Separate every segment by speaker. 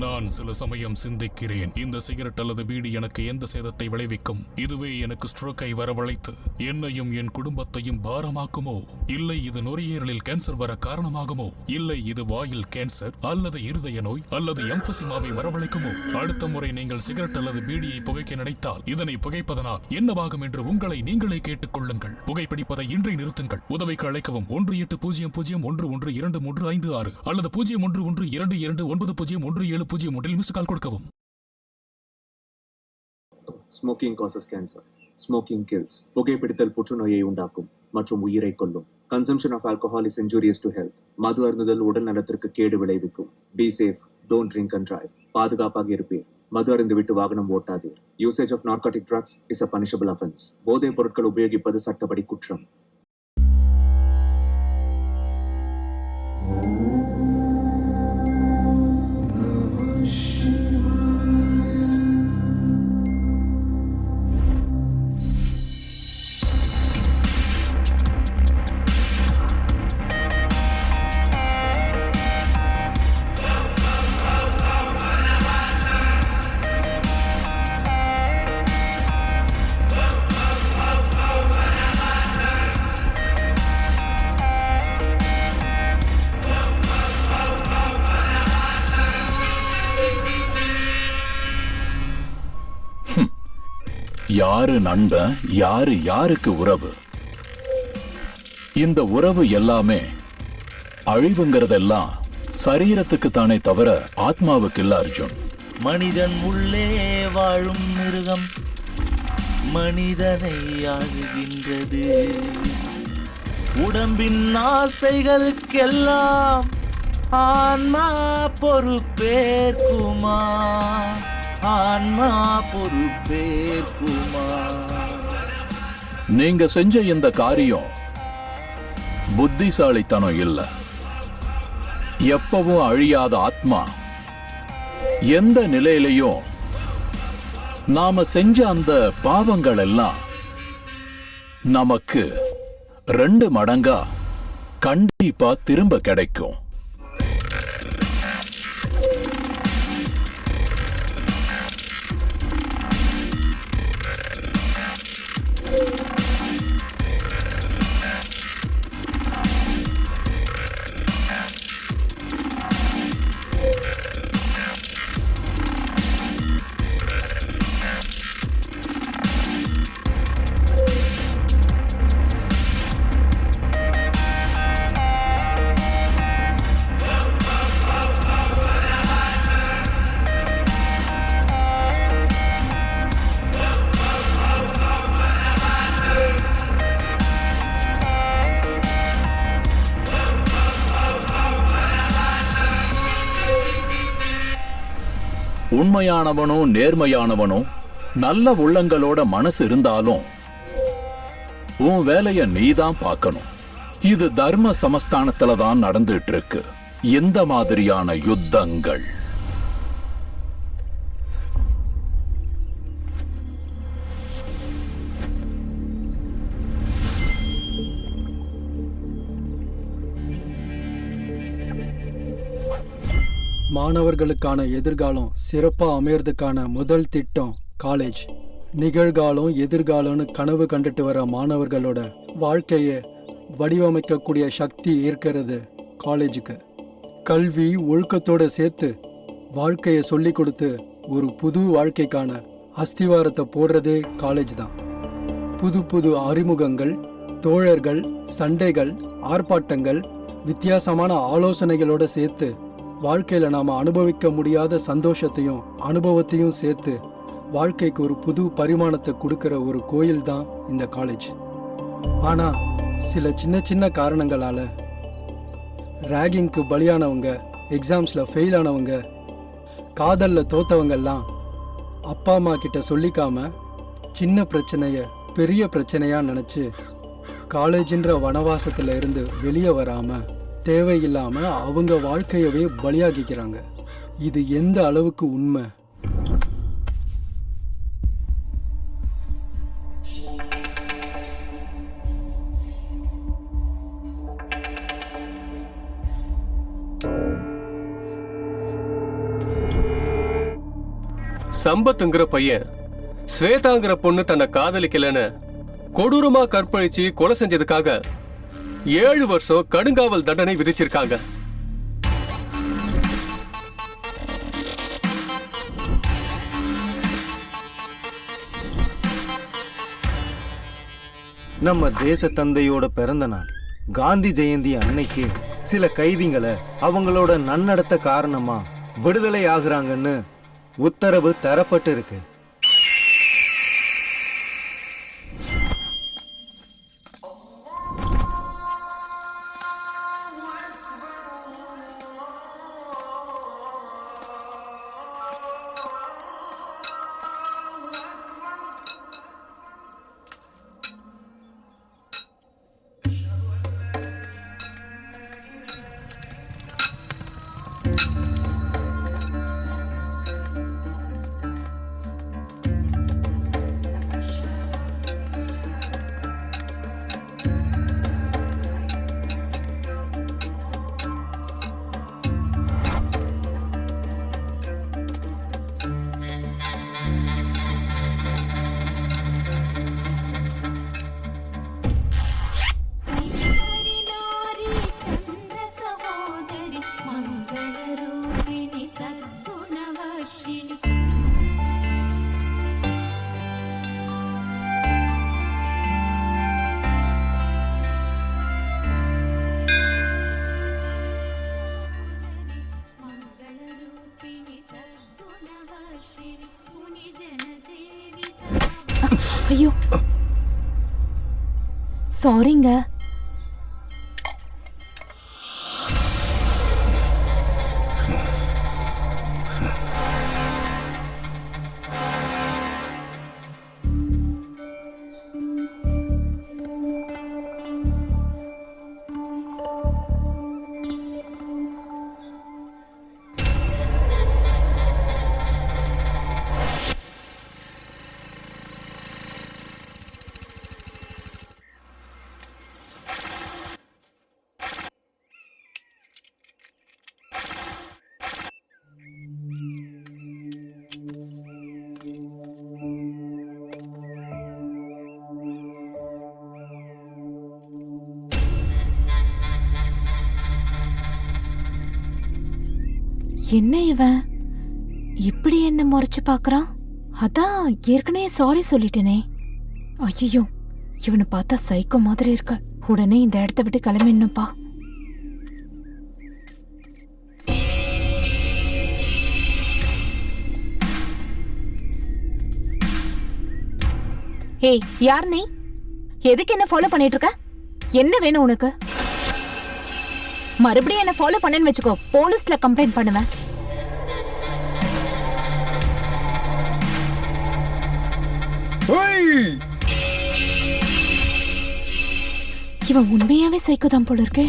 Speaker 1: நான் சில சமயம் சிந்திக்கிறேன், இந்த சிகரெட் அல்லது பீடி எனக்கு எந்த சேதத்தை விளைவிக்கும்? இதுவே எனக்கு ஸ்ட்ரோக்கை வரவழைத்து என்னையும் என் குடும்பத்தையும் பாரமாக்குமோ? இல்லை இது நுரையீரலில் கேன்சர் வர காரணமாகுமோ? இல்லை இது வாயில் கேன்சர் அல்லது இருதய நோய் அல்லது எம்பசிமாவை வரவழைக்குமோ? அடுத்த முறை நீங்கள் சிகரெட் அல்லது பீடியை புகைக்க நினைத்தால் இதனை புகைப்பதனால் என்னவாகும் என்று உங்களை நீங்களே கேட்டுக் கொள்ளுங்கள். புகைப்பிடிப்பதை இன்றே நிறுத்துங்கள். உதவிக்கு அழைக்கவும் 1800-112356 அல்லது 0112299017 மிஸ் கால் கொடுக்கவும்.
Speaker 2: Smoking causes cancer. Smoking kills. புகைப்பிடித்தல் புற்றுநோயை உண்டாக்கும் மற்றும் உயிரை கொல்லும். Consumption of alcohol is injurious to health. மது அருந்துதல் உடல் நலத்திற்கு கேடு விளைவிக்கும். Be safe, don't drink and drive. பாதுகாப்பாக இருப்பீர். மது அருந்து விட்டு வாகனம் ஓட்டாதீர். Usage of narcotic drugs is a punishable offence. போதைப் பொருட்கள் உபயோகிப்பது சட்டப்படி குற்றம்.
Speaker 3: யாரு நண்பன், யாரு யாருக்கு உறவு? இந்த உறவு எல்லாமே அழிவுங்கிறதெல்லாம் சரீரத்துக்கு தானே தவிர ஆத்மாவுக்கு இல்ல அர்ஜுன்.
Speaker 4: மனிதன் உள்ளே வாழும் மிருகம் மனிதனை ஆளுகின்றது. உடம்பின் ஆசைகளுக்கெல்லாம் ஆன்மா பொறுப்பேற்குமா? ஆன்மா பொறுப்பேற்குமா?
Speaker 3: நீங்க செஞ்ச இந்த காரியம் புத்திசாலித்தனம் இல்ல. எப்பவும் அழியாத ஆத்மா எந்த நிலையிலையும் நாம செஞ்ச அந்த பாவங்கள் எல்லாம் நமக்கு 2 மடங்கா கண்டிப்பா திரும்ப கிடைக்கும். உண்மையானவனும் நேர்மையானவனும் நல்ல உள்ளங்களோட மனசு இருந்தாலும் உன் வேலைய நீதான் பார்க்கணும். இது தர்ம சமஸ்தானத்துல தான் நடந்துட்டு இருக்கு இந்த மாதிரியான யுத்தங்கள்.
Speaker 5: மாணவர்களுக்கான எதிர்காலம் சிறப்பா அமையறதுக்கான முதல் திட்டம் காலேஜ். நிகழ்காலம் எதிர்காலம்னு கனவு கண்டுட்டு வர மாணவர்களோட வாழ்க்கையை வடிவமைக்கக்கூடிய சக்தி இருக்கிறது காலேஜுக்கு. கல்வி ஒழுக்கத்தோட சேர்த்து வாழ்க்கையை சொல்லி கொடுத்து ஒரு புது வாழ்க்கைக்கான அஸ்திவாரத்தை போடுறதே காலேஜ் தான். புது புது அறிமுகங்கள், தோழர்கள், சண்டைகள், ஆர்ப்பாட்டங்கள், வித்தியாசமான ஆலோசனைகளோட சேர்த்து வாழ்க்கையில் நாம் அனுபவிக்க முடியாத சந்தோஷத்தையும் அனுபவத்தையும் சேர்த்து வாழ்க்கைக்கு ஒரு புது பரிமாணத்தை கொடுக்கிற ஒரு கோயில் தான் இந்த காலேஜ். ஆனால் சில சின்ன சின்ன காரணங்களால் ரேகிங்க்கு பலியானவங்க, எக்ஸாம்ஸில் ஃபெயில் ஆனவங்க, காதலில் தோத்தவங்கெல்லாம் அப்பா அம்மா கிட்ட சொல்லிக்காம சின்ன பிரச்சனையை பெரிய பிரச்சனையாக நினச்சி காலேஜின்ற வனவாசத்தில் இருந்து வெளியே வராமல் தேவையில்லாமல் அவங்க வாழ்க்கையவே பலியாகிக்கிறாங்க. இது எந்த அளவுக்கு உண்மை?
Speaker 6: சம்பத்துங்கிற பையன் ஸ்வேதாங்கிற பொண்ணு தன்னை காதலிக்கலன்னு கொடூரமா கற்பழிச்சு கொலை செஞ்சதுக்காக 7 வருஷம் கடுங்காவல் தண்டனை விதிச்சிருக்காங்க.
Speaker 7: நம்ம தேச தந்தையோட பிறந்த நாள் காந்தி ஜெயந்தி அன்னைக்கு சில கைதிகளை அவங்களோட நன்னடத்த காரணமா விடுதலை ஆகுறாங்கன்னு உத்தரவு தரப்பட்டு இருக்கு.
Speaker 8: ஐயோ சாரிங்க. என்ன இவன் இப்படி என்ன முறைச்சு பாக்குறான்? அதான் ஏற்கனவே சாரி சொல்லிட்டேனே. ஐயோ இவனை பார்த்தா சைக்கோ மாதிரி இருக்க. உடனே இந்த இடத்த விட்டு கிளம்பிடணும்ப்பா. ஏய் யார் நீ? எதுக்கு என்ன ஃபாலோ பண்ணிட்டு இருக்க? என்ன வேணும் உனக்கு? மறுபடியும் என்ன ஃபாலோ பண்ணேன்னு வச்சுக்கோ, போலீஸ்ல கம்ப்ளைண்ட் பண்ணுவேன். இவன் உண்மையாவே சைக்கோதான் போல இருக்கே.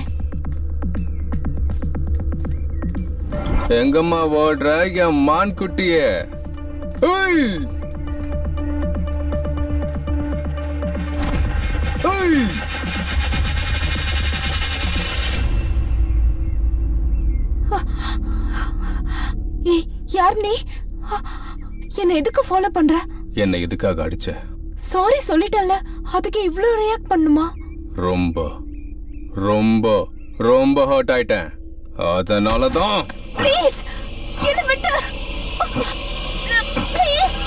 Speaker 6: எங்கம்மா ஓடுற என் மான் குட்டியே?
Speaker 8: ஏய் யார் நீ? என்ன எதுக்கு ஃபாலோ பண்ற?
Speaker 6: என்னை எதுக்காக அடிச்ச?
Speaker 8: சாரி சொல்லிட்டேன்ல, அதுக்கு இவ்ளோ ரியாக்ட் பண்ணுமா?
Speaker 6: ரொம்ப ரொம்ப ரொம்ப ஹர்ட் ஆயிட்டேன். அதனாலதான்.
Speaker 8: ப்ளீஸ் என்ன விட்டு. Please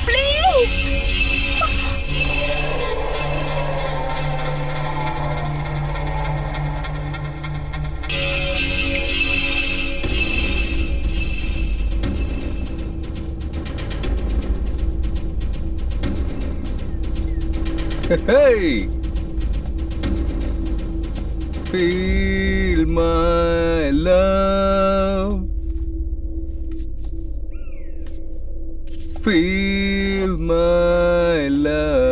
Speaker 8: please.
Speaker 6: Hey! Feel my love. Feel my love.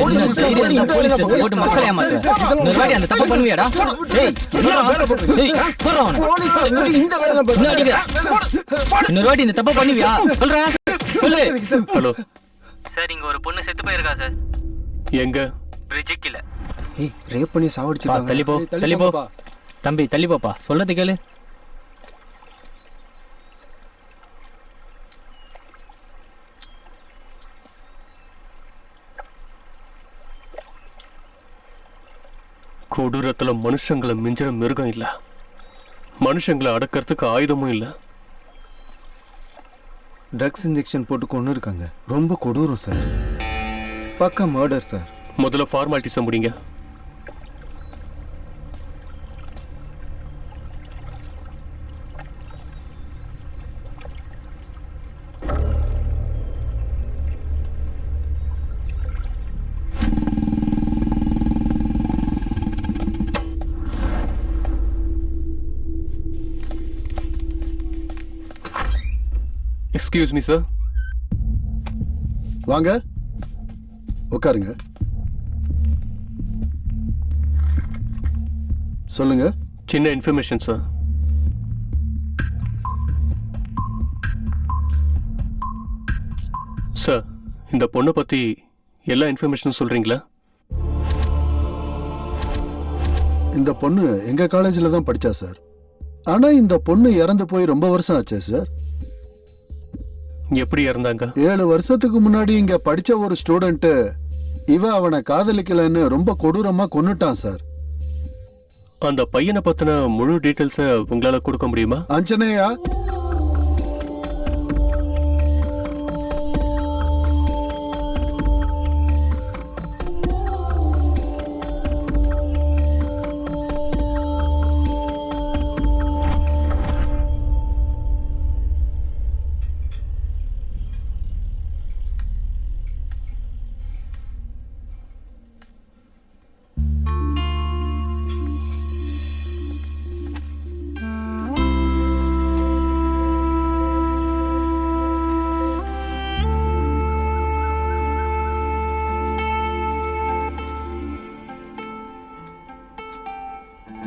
Speaker 9: என்ன தைரியம் இருந்தா போலீஸ் ஸ்டேஷன் போட்டு மக்களை ஏமாத்து. இன்னொரு வாட்டி அந்த தப்பு பண்ணுவியாடா? டேய், டேய், போடுறா அவனை. இன்னும் அடிக்கிறா. இன்னொரு வாட்டி இந்த தப்பு பண்ணுவியா? சொல்றா, சொல்லு.
Speaker 6: ஹலோ
Speaker 9: சார், இங்க ஒரு பொண்ணு செத்து போயிருக்கா சார்.
Speaker 6: எங்க?
Speaker 9: பிரிட்ஜுக்கு இல்ல.
Speaker 7: ஏய், ரேப் பண்ணி சாவடிச்சிட்டாங்க.
Speaker 9: தள்ளி போ, தள்ளி போ. தம்பி தள்ளி போப்பா, சொல்லது கேளு.
Speaker 6: கொடூரத்துல மனுஷங்களை மிஞ்சிற மிருகம் இல்ல, மனுஷங்களை அடக்கிறதுக்கு ஆயுதமும் இல்ல.
Speaker 7: ட்ரக்ஸ் இன்ஜெக்ஷன் போட்டு கொண்டு இருக்காங்க. ரொம்ப கொடூரம் சார். பக்கா மர்டர் சார்.
Speaker 6: முதல்ல ஃபார்மாலிட்டிஸை முடிங்க. Excuse me sir.
Speaker 10: வாங்க, உட்காருங்க. சொல்லுங்க.
Speaker 6: சின்ன இன்ஃபர்மேஷன் சார். சார், இந்த பொண்ணை பத்தி எல்லா இன்ஃபர்மேஷனும் சொல்றீங்களா?
Speaker 10: இந்த பொண்ணு எங்க காலேஜில் தான் படிச்சா சார். ஆனா இந்த பொண்ணு இறந்து போய் ரொம்ப வருஷம் ஆச்சே சார்.
Speaker 6: எப்படி இறந்தாங்க?
Speaker 10: 7 வருஷத்துக்கு முன்னாடி இங்க படிச்ச ஒரு ஸ்டூடெண்ட் இவ அவனை காதலிக்கலன்னு ரொம்ப கொடூரமா கொன்னுட்டான் சார்.
Speaker 6: அந்த பையனை பத்தின முழு டீடைல்ஸை உங்களால கொடுக்க முடியுமா?
Speaker 10: அஞ்சனையா,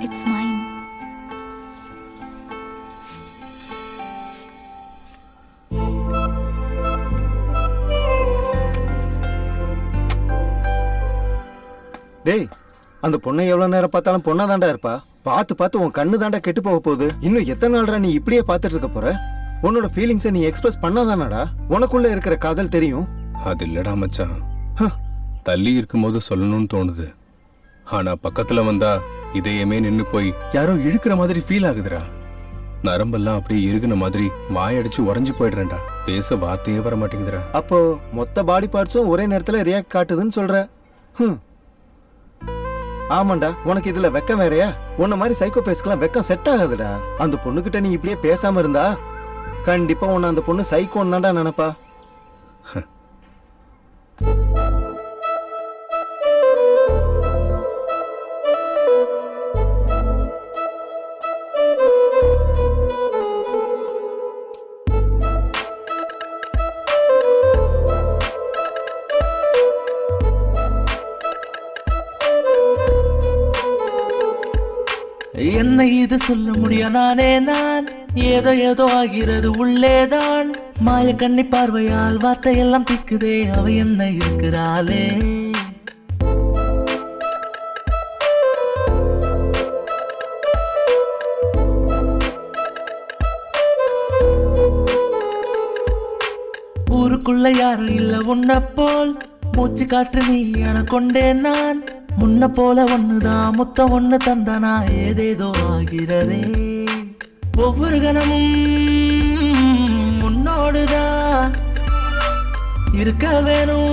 Speaker 8: It's mine.
Speaker 7: டேய், அந்த பொண்ணை எவ்வளவு நேரம் பார்த்தாலும் பொண்ணா தாண்டா இருப்பா. பார்த்து பார்த்து உன் கண்ணு தாண்டா கெட்டு போக போகுது. இன்னும் எத்தனை நாள்ரா நீ இப்படியே பார்த்துட்டு இருக்க போற? உன்னோட ஃபீலிங்ஸை நீ எக்ஸ்பிரஸ் பண்ணாதானடா உனக்குள்ள இருக்கிற காதல் தெரியும்.
Speaker 11: அது இல்லடா மச்சான், தள்ளி இருக்கும்போது சொல்லணும்னு தோணுது. ஆனா பக்கத்துல வந்தா இதயமே நின்னு போய் யாரோ இழுக்கிற மாதிரி ஃபீல் ஆகுதுடா. நரம்பெல்லாம் அப்படியே இறுகுன மாதிரி வாயடிச்சு உறைஞ்சு போயிடுறேன்டா. பேச வார்த்தையே வர மாட்டேங்குதுடா.
Speaker 7: அப்போ மொத்த பாடி பார்ட்ஸும் ஒரே நேரத்துல ரியாக்ட் காட்டுதுன்னு சொல்ற? ஆமாண்டா, உனக்கு இதுல வெக்கம் வேறையா? உன்ன மாதிரி சைக்கோ பேஸ்க்கெல்லாம் வெக்கம் செட் ஆகாதுடா. அந்த பொண்ணுகிட்ட நீ இப்படியே பேசாம இருந்தா கண்டிப்பா உன்னை அந்த பொண்ணு சைக்கோன்னு தான்டா நினைப்பா.
Speaker 4: என்ன இது சொல்ல முடியும்? நானே நான் ஏதோ ஏதோ ஆகிறது உள்ளேதான். மாய கண்ணி பார்வையால் வார்த்தையெல்லாம் திக்குதே, அவ என்ன இருக்கிறாளே. ஊருக்குள்ள யாரும் இல்ல உன்ன போல், மூச்சு காற்று நீ என கொண்டேன் நான். முன்ன போல ஒண்ணுதான், முத்தம் ஒண்ணு தந்தனா ஏதேதோ ஆகிறதே. ஒவ்வொரு கணமும் உன்னோடுதான் இருக்க வேணும்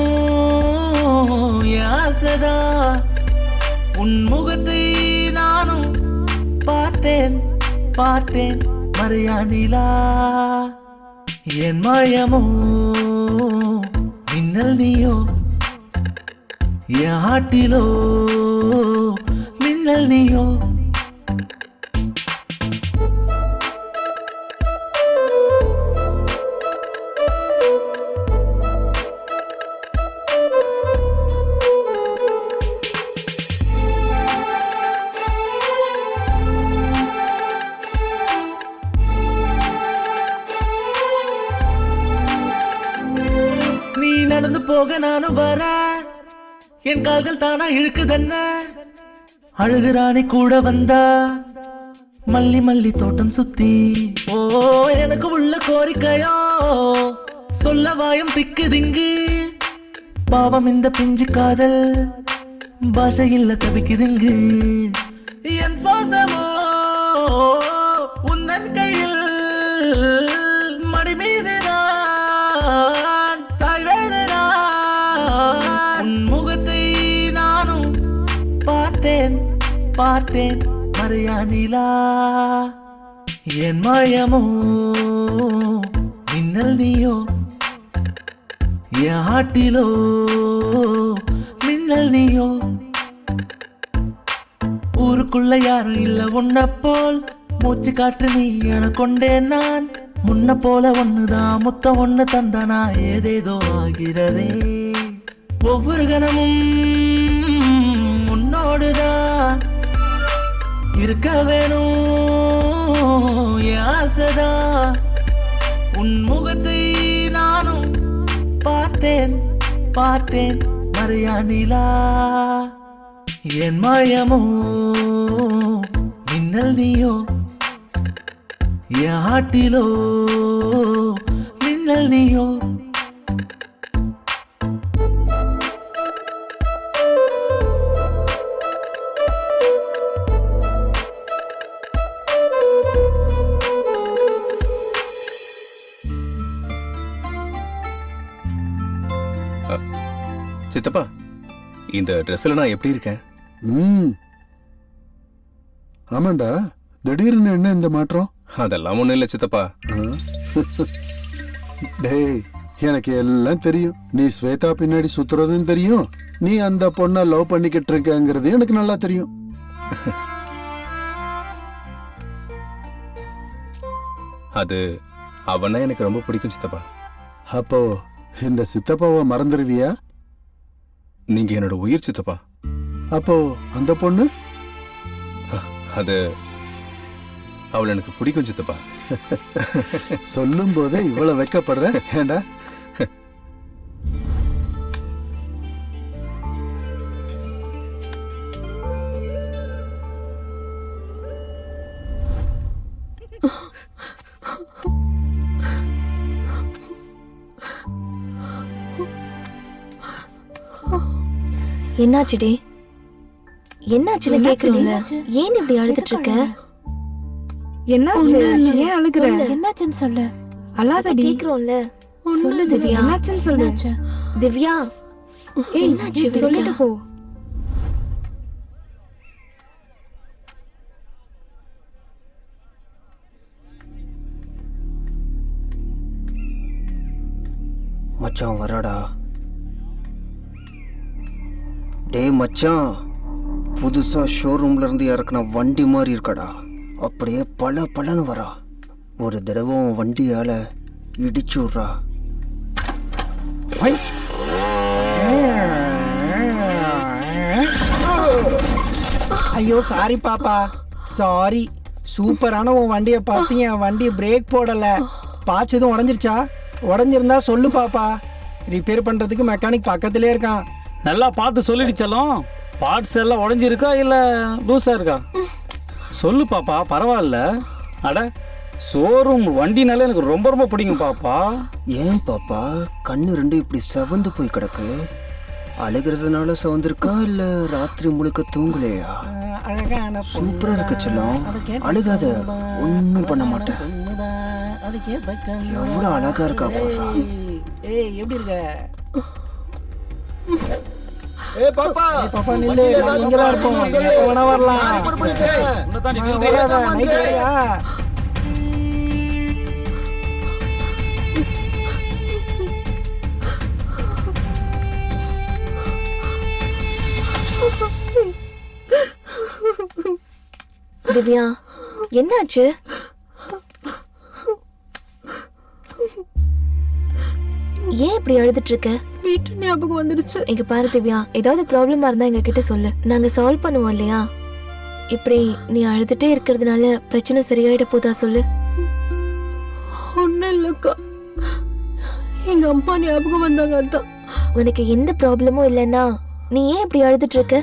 Speaker 4: ஆசைதா. உன் முகத்தை நானும் பார்த்தேன் பார்த்தேன் மறையா நிலா. என் மாயமோ மின்னல் நீயோ, என் ஆட்டிலோ மின்னல் நீயோ. போக நானும் வர என் கால்கள் தானா இழுக்குதென்ன அழுகுறானி கூட வந்தா மல்லி மல்லி தோட்டம் சுத்தி ஓ எனக்கு உள்ள கோரிக்கையோ சொல்ல வாயும் திக்கு திங்கு பாவம் இந்த பிஞ்சு காதல் பாஷை இல்ல தவிக்குதுங்கு என் சுவாசமோ உன்னன் கையில் மடி மீது நான் சாய்வேது நான் உன் முகத்தை நானும் பார்த்தேன் பார்த்தேன் மறையா நிலா என் மாயமோ மின்னல் நீயோ என் ஆட்டிலோ மின்னல் நீயோ ஊருக்குள்ள யாரும் இல்ல உன்ன போல் மூச்சு காற்று நீ என கொண்டேன் நான் முன்ன போல ஒண்ணுதான் முத்தம் ஒண்ணு தந்தனா ஏதேதோ ஆகிறதே ஒவ்வொரு கணமும் உன்னோடுதான் இருக்க வேணும் என் ஆசைதான் உன் முகத்தை நானும் பார்த்தேன் பார்த்தேன் மறையா நிலா என் மாயமோ மின்னல் நீயோ என் ஆட்டிலோ மின்னல் நீயோ
Speaker 11: சித்தப்பா, இந்த ட்ரெஸ்ல நான் எப்படி இருக்கேன்?
Speaker 10: ஆமாண்டா, திடீர்னு என்ன இந்த மாற்றம்?
Speaker 11: அதெல்லாம் ஒண்ணும் இல்ல சித்தப்பா.
Speaker 10: டேய், எனக்கு எல்லாம் தெரியும். நீ ஸ்வேதா பின்னாடி சுத்துறதும் தெரியும், நீ அந்த பொண்ணை லவ் பண்ணிக்கிட்டு இருக்கங்கிறது எனக்கு நல்லா தெரியும்.
Speaker 11: அது அவனா எனக்கு ரொம்ப பிடிக்கும் சித்தப்பா.
Speaker 10: அப்போ இந்த சித்தப்பாவை மறந்துடுவியா?
Speaker 11: நீங்க என்னோட உயிர் சித்தப்பா.
Speaker 10: அப்போ அந்த பொண்ணு?
Speaker 11: அது அவள் எனக்கு பிடிக்கும் சித்தப்பா.
Speaker 10: சொல்லும் போதே இவ்வளவு வெக்கப்படுற ஏண்டா?
Speaker 12: என்னாச்சுடி? என்னாச்சுன்னு கேக்குறீங்க? ஏன் இப்படி அழுதுட்டு இருக்க?
Speaker 8: என்னாச்சு? ஏன் அழுகுற? என்னாச்சுன்னு சொல்லு. அழாதடி.
Speaker 12: கேக்குறோம்ல.
Speaker 8: சொல்லு திவ்யா. என்னாச்சுன்னு சொல்லு.
Speaker 12: திவ்யா,
Speaker 8: என்னாச்சு சொல்லிட்டு போ.
Speaker 13: மச்சான் வராடா. டேய் மச்சான், புதுசா ஷோரூம்ல இருந்து இறக்குன வண்டி மாதிரி இருக்கடா. அப்படியே பல பலன்னு வரா. ஒரு தடவை வண்டியால இடிச்சு விட்றா.
Speaker 14: ஐயோ சாரி பாப்பா, சாரி. சூப்பரான உன் வண்டியை பார்த்து என் வண்டி பிரேக் போடல. பாச்சு எதுவும் உடஞ்சிருச்சா? உடஞ்சிருந்தா சொல்லு பாப்பா, ரிப்பேர் பண்றதுக்கு மெக்கானிக் பக்கத்திலே இருக்கான்.
Speaker 9: நல்லா பார்த்து சொல்லிடுச்சலாம். பார்ட்ஸ் எல்லாம் உடஞ்சிருக்கா இல்லை லூஸாக இருக்கா? சொல்லு பாப்பா, பரவாயில்ல. அட, ஷோரூம் வண்டினாலே எனக்கு ரொம்ப ரொம்ப பிடிக்கும் பாப்பா.
Speaker 13: ஏன் பாப்பா கண்ணு ரெண்டு இப்படி செவந்து போய் கிடக்கு? அழுகிறதுனால செவந்திருக்கா இல்லை ராத்திரி முழுக்க தூங்கலையா? சூப்பரா இருக்கு செல்லம், அழுகாத, ஒன்றும் பண்ண மாட்டேன். எவ்வளோ அழகா இருக்கா பாப்பா.
Speaker 14: ஏய் எப்படி இருக்க?
Speaker 13: பாப்பா
Speaker 14: பாப்பா நில்லு, இங்க தான் இருப்போம். எப்ப வேணா வரலாம். நைட் வரையா?
Speaker 12: திவ்யா, என்னாச்சு? ஏன் இப்படி அழுதுட்டு இருக்க?
Speaker 8: வீட்டு ஞாபகம் வந்துடுச்சு.
Speaker 12: இங்க பாரு திவ்யா, ஏதாவது ப்ராப்ளமா இருந்தா எங்க கிட்ட சொல்லு, நாங்க சால்வ் பண்ணுவோம் இல்லையா? இப்படி நீ அழுதுட்டே இருக்கிறதுனால பிரச்சனை சரியாயிட போதா சொல்லு.
Speaker 8: ஒன்னும் இல்லக்கா, எங்க அம்மா ஞாபகம் வந்தாங்க, அதான்.
Speaker 12: உனக்கு எந்த ப்ராப்ளமும் இல்லைன்னா நீ ஏன் இப்படி அழுதுட்டு இருக்க?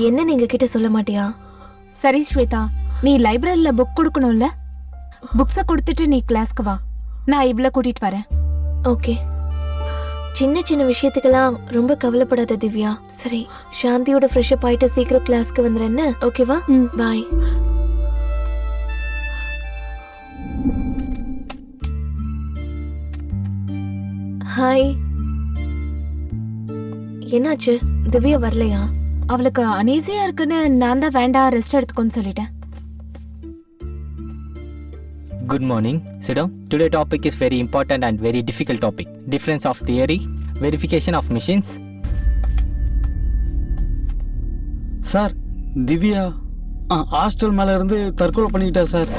Speaker 12: என்ன நீங்க கிட்ட சொல்ல மாட்டியா?
Speaker 8: சரி ஸ்வேதா, நீ லைப்ரரியில புக் கொடுக்கணும்ல, புக்ஸ கொடுத்துட்டு நீ கிளாஸ்க்கு வா, நான் இவ்ளோ கூட்டிட்டு வரேன்.
Speaker 12: ஓகே. சின்ன சின்ன விஷயத்துக்கெல்லாம் ரொம்ப கவலைப்படாத திவ்யா. சரி, சாந்தியோட ஃப்ரெஷ் அப் ஆயிட்டு சீக்கிரம் கிளாஸ்க்கு வந்துடுறேன்னு. ஓகேவா? பாய். ஹாய். என்னாச்சு? திவ்யா வரலையா?
Speaker 8: அவளுக்கு அனீசியா இருக்குன்னு நான் தான் வேண்டாம், ரெஸ்ட் எடுத்துக்கோன்னு சொல்லிட்டேன்.
Speaker 9: Good morning. Sit down. Today topic is very important and very difficult topic. Difference of theory, verification of machines.
Speaker 5: Sir, Divya hostel மேல இருந்து தற்கொலை பண்ணிக்கிட்டா சார்.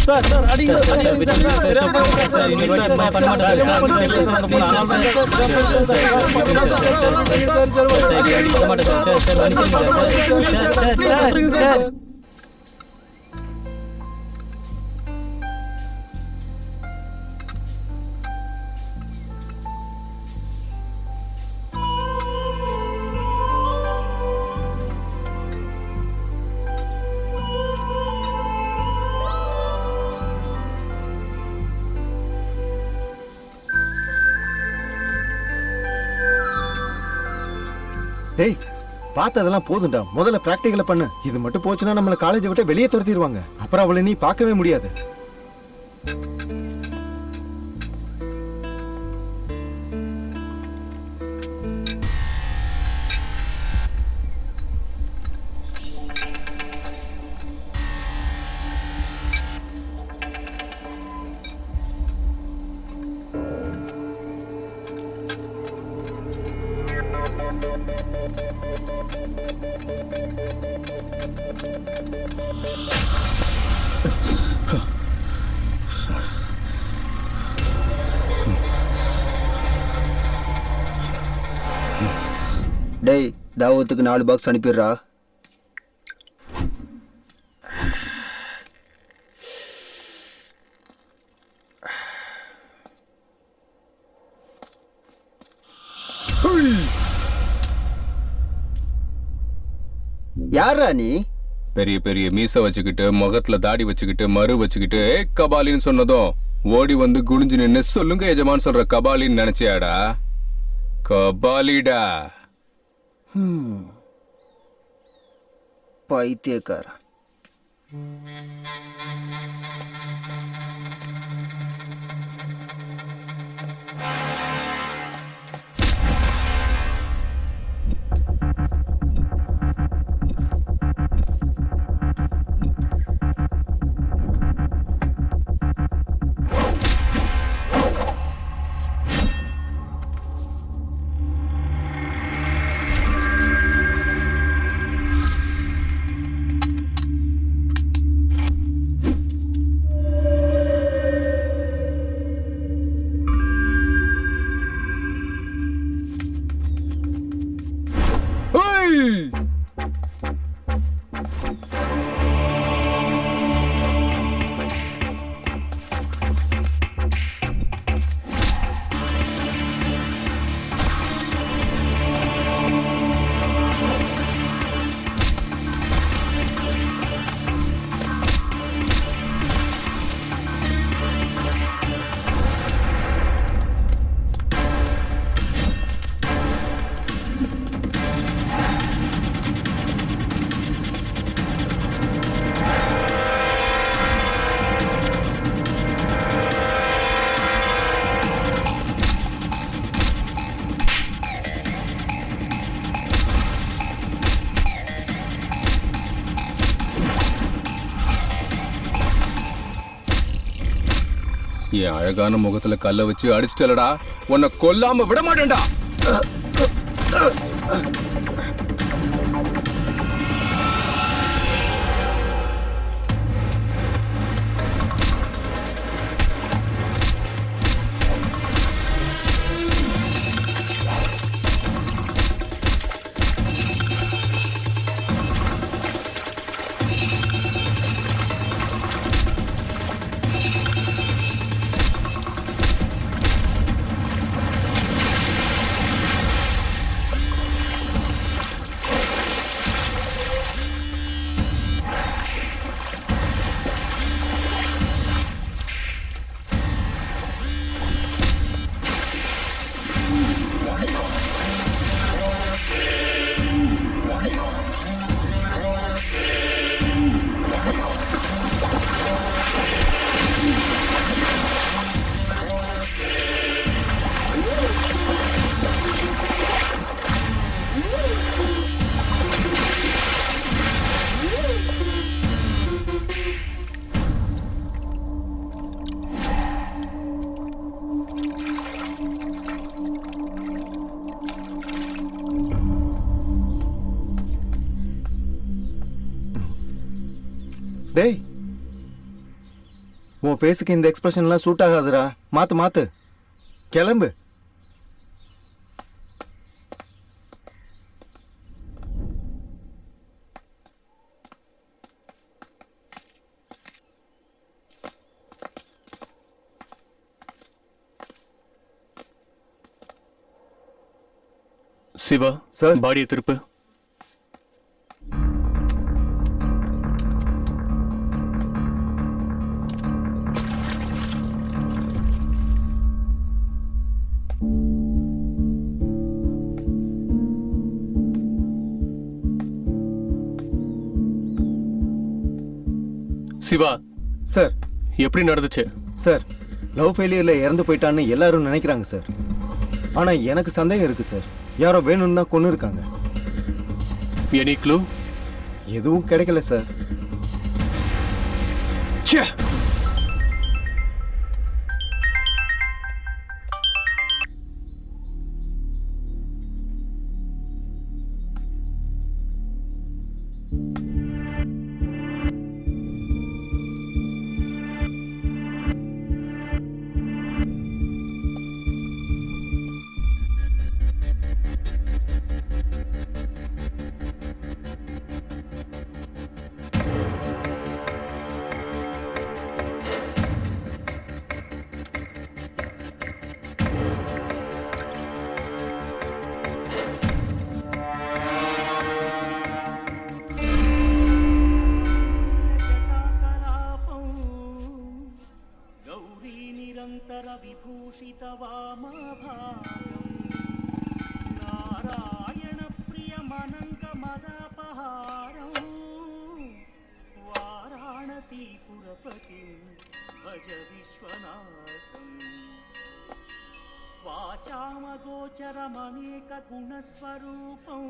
Speaker 5: சார் சார் அடிங்க
Speaker 7: டேய், பார்த்ததெல்லாம் போதும்டா. முதல்ல பிராக்டிகலை பண்ணு. இது மட்டும் போச்சுன்னா நம்மளை காலேஜை விட்டு வெளியே துரத்திடுவாங்க. அப்புறம் அவளை நீ பார்க்கவே முடியாது.
Speaker 13: டேய், தாவத்துக்கு 4 பாக்ஸ் அனுப்பிடுறா. யாரா நீ?
Speaker 11: பெரிய பெரிய மீசை வச்சுக்கிட்டு முகத்துல தாடி வச்சுக்கிட்டு மறு வச்சுக்கிட்டு கபாலின்னு சொன்னதும் ஓடி வந்து குனிஞ்சு நின்னு சொல்லுங்க எஜமான் சொல்ற கபாலின்னு நினைச்சியாடா? கபாலிடா.
Speaker 13: பைத்தியக்கார.
Speaker 11: என் அழகான முகத்துல கல்ல வச்சு அடிச்சிட்டலடா, உன்னை கொல்லாம விட மாட்டேன்டா.
Speaker 7: டேய், உன் ஃபேஸுக்கு இந்த எக்ஸ்பிரஷன்லாம் சூட் ஆகாதுடா. மாத்து மாத்து, கிளம்பு.
Speaker 6: சிவா
Speaker 7: சார்,
Speaker 6: பாடியை திருப்பு. சிவா
Speaker 7: சார்,
Speaker 6: எப்படி நடந்துச்சு?
Speaker 7: சார், லவ் ஃபெயிலியர்ல இறந்து போயிட்டான்னு எல்லாரும் நினைக்கிறாங்க சார். ஆனா எனக்கு சந்தேகம் இருக்கு சார். யாரோ வேணும்னு தான் கொண்டு இருக்காங்க.
Speaker 6: Any clue?
Speaker 7: எதுவும் கிடைக்கல சார்.
Speaker 4: నారాయణ ప్రియమనంగ మదపహారం వారాణసీపురపతి భజ విశ్వనాథం వాచామగోచరమనేక గుణస్వరూపం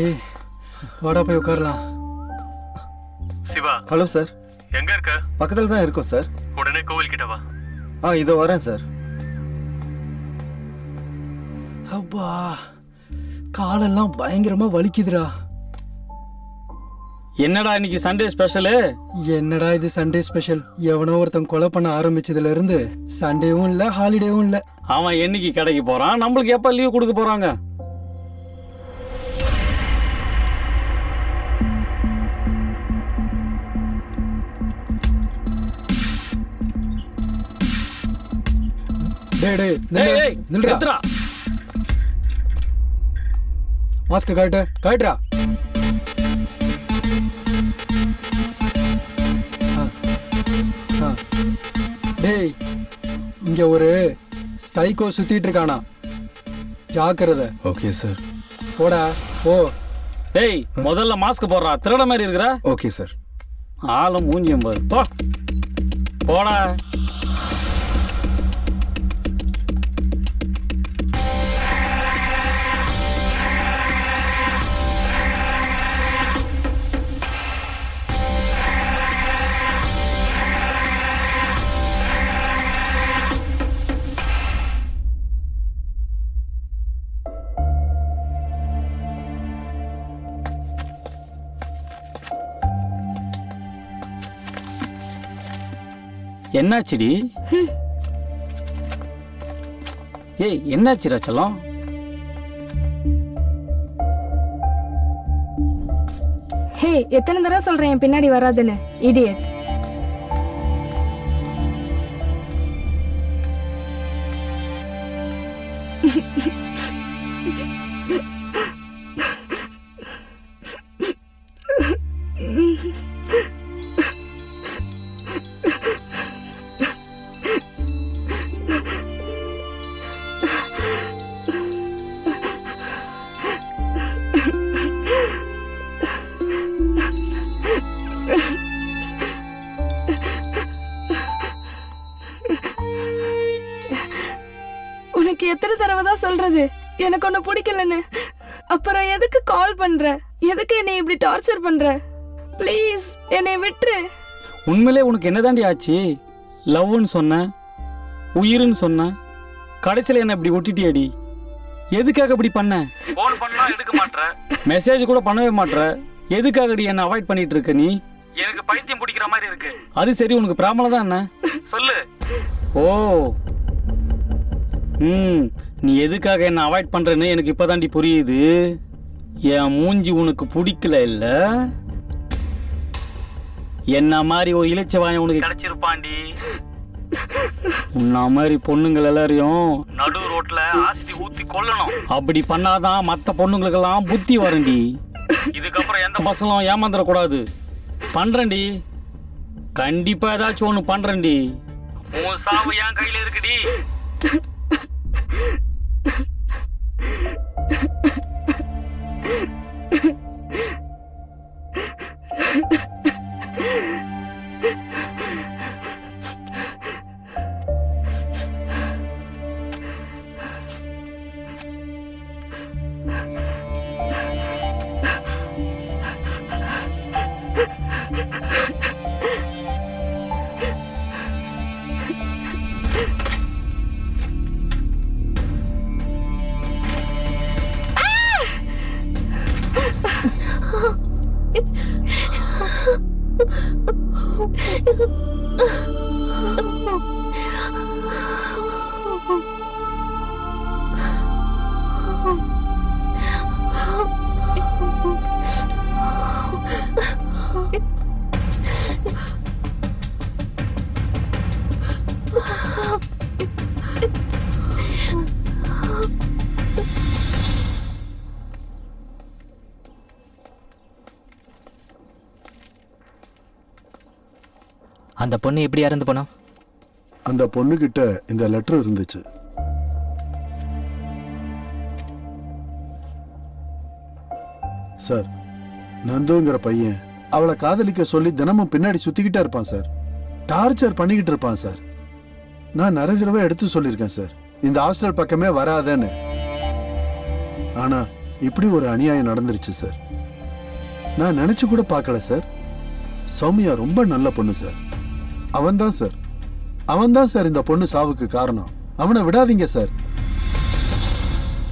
Speaker 5: ஏய், வாடா போய் உட்காரலாம்.
Speaker 6: சிவா.
Speaker 7: Hello sir.
Speaker 6: எங்க இருக்க?
Speaker 7: பக்கத்துல தான் இருக்கோம் சார்.
Speaker 6: உடனே கோவில் கிட்ட வா.
Speaker 7: இதோ வரேன் சார்.
Speaker 14: அப்பா, காலெல்லாம் பயங்கரமா வலிக்குதுடா.
Speaker 5: என்னடா இன்னைக்கு சண்டே ஸ்பெஷலு?
Speaker 14: என்னடா இது சண்டே ஸ்பெஷல்? எவனோ ஒருத்தன் கொலை பண்ண ஆரம்பிச்சதுல இருந்து சண்டேவும் இல்ல ஹாலிடேவும் இல்ல.
Speaker 5: அவன் என்னைக்கு கடைக்கு போறான்? நம்மளுக்கு எப்ப லீவ் கொடுக்க போறாங்க?
Speaker 14: மாஸ்க் காட்டு, காட்டுறா. டேய், இங்க ஒரு சைக்கோ சுத்திட்டு இருக்கானா, ஜாக்கிரதை.
Speaker 11: Okay sir.
Speaker 14: போடா போ.
Speaker 5: டேய், முதல்ல மாஸ்க் போடுறா, திருட மாதிரி இருக்கிற.
Speaker 11: Okay sir.
Speaker 5: ஆளும் மூஞ்சியம் பாரு. போ, போடா. என்னாச்சுடி? ஏய், என்னாச்சு ரச்சலம்?
Speaker 15: ஹே, எத்தனை தடவை சொல்றேன் என் பின்னாடி வராதுன்னு, இடியட். போகுது எனக்கு ஒண்ணு பிடிக்கலன்னு. அப்புறம் எதுக்கு கால் பண்ற? எதுக்கு என்னை இப்படி டார்ச்சர் பண்ற? ப்ளீஸ் என்னை விட்டுரு.
Speaker 5: உண்மையிலே உனக்கு என்னதாண்டி ஆச்சு? லவ்னு சொன்ன, உயிர்னு சொன்ன, கடைசியில் என்ன இப்படி ஒட்டிட்டியாடி? எதுக்காக இப்படி பண்ண? ஃபோன் பண்ணா எடுக்க மாட்ற, மெசேஜ் கூட பண்ணவே மாட்ற. எதுக்காகடி என்ன அவாய்ட் பண்ணிட்டு இருக்க நீ? எனக்கு பைத்தியம் பிடிக்கிற மாதிரி இருக்கு. அது சரி, உனக்கு ப்ராப்ளம் தான் என்ன? சொல்லு. ஓ, நீ எதுக்காக என்ன அவாய்ட் பண்றேன்னு எனக்கு இப்பதாண்டி புரியுது. என் மூஞ்சி உனக்கு பிடிக்கல இல்ல? என்ன மாதிரி ஒரு இளைச்சவாயம் உனக்கு கிடைச்சிருப்பாண்டி. உன்ன மாதிரி பொண்ணுங்கள் எல்லாரையும் நடு ரோட்ல ஆஸ்தி ஊத்தி கொல்லணும். அப்படி பண்ணாதான் மத்த பொண்ணுங்களுக்கெல்லாம் புத்தி வரண்டி. இதுக்கப்புறம் எந்த பசங்களும் ஏமாந்துட கூடாது. பண்றேன்டி, கண்டிப்பா ஏதாச்சும் ஒண்ணு பண்றேன்டி. உன் சாவு என் கையில இருக்குடி.
Speaker 9: அந்த பொண்ணு எப்படி இறந்து போனா?
Speaker 10: அந்த பொண்ணுகிட்ட இந்த லெட்டர் இருந்துச்சு. சார், நந்துங்கிற பையன் அவளை காதலிக்க சொல்லி தினமும் பின்னாடி சுத்திக்கிட்டே இருப்பான் சார். டார்ச்சர் பண்ணிக்கிட்டு இருப்பான் சார். நான் நிறைய தடவை எடுத்து சொல்லியிருக்கேன் சார், இந்த ஹாஸ்டல் பக்கமே வராதேன்னு. ஆனா இப்படி ஒரு அநியாயம் நடந்துருச்சு சார். நான் நினைச்சு கூட பார்க்கல சார். சௌமியா ரொம்ப நல்ல பொண்ணு சார். அவன்தான் சார் இந்த பொண்ணு சாவுக்கு காரணம். அவனை விடாதீங்க சார்.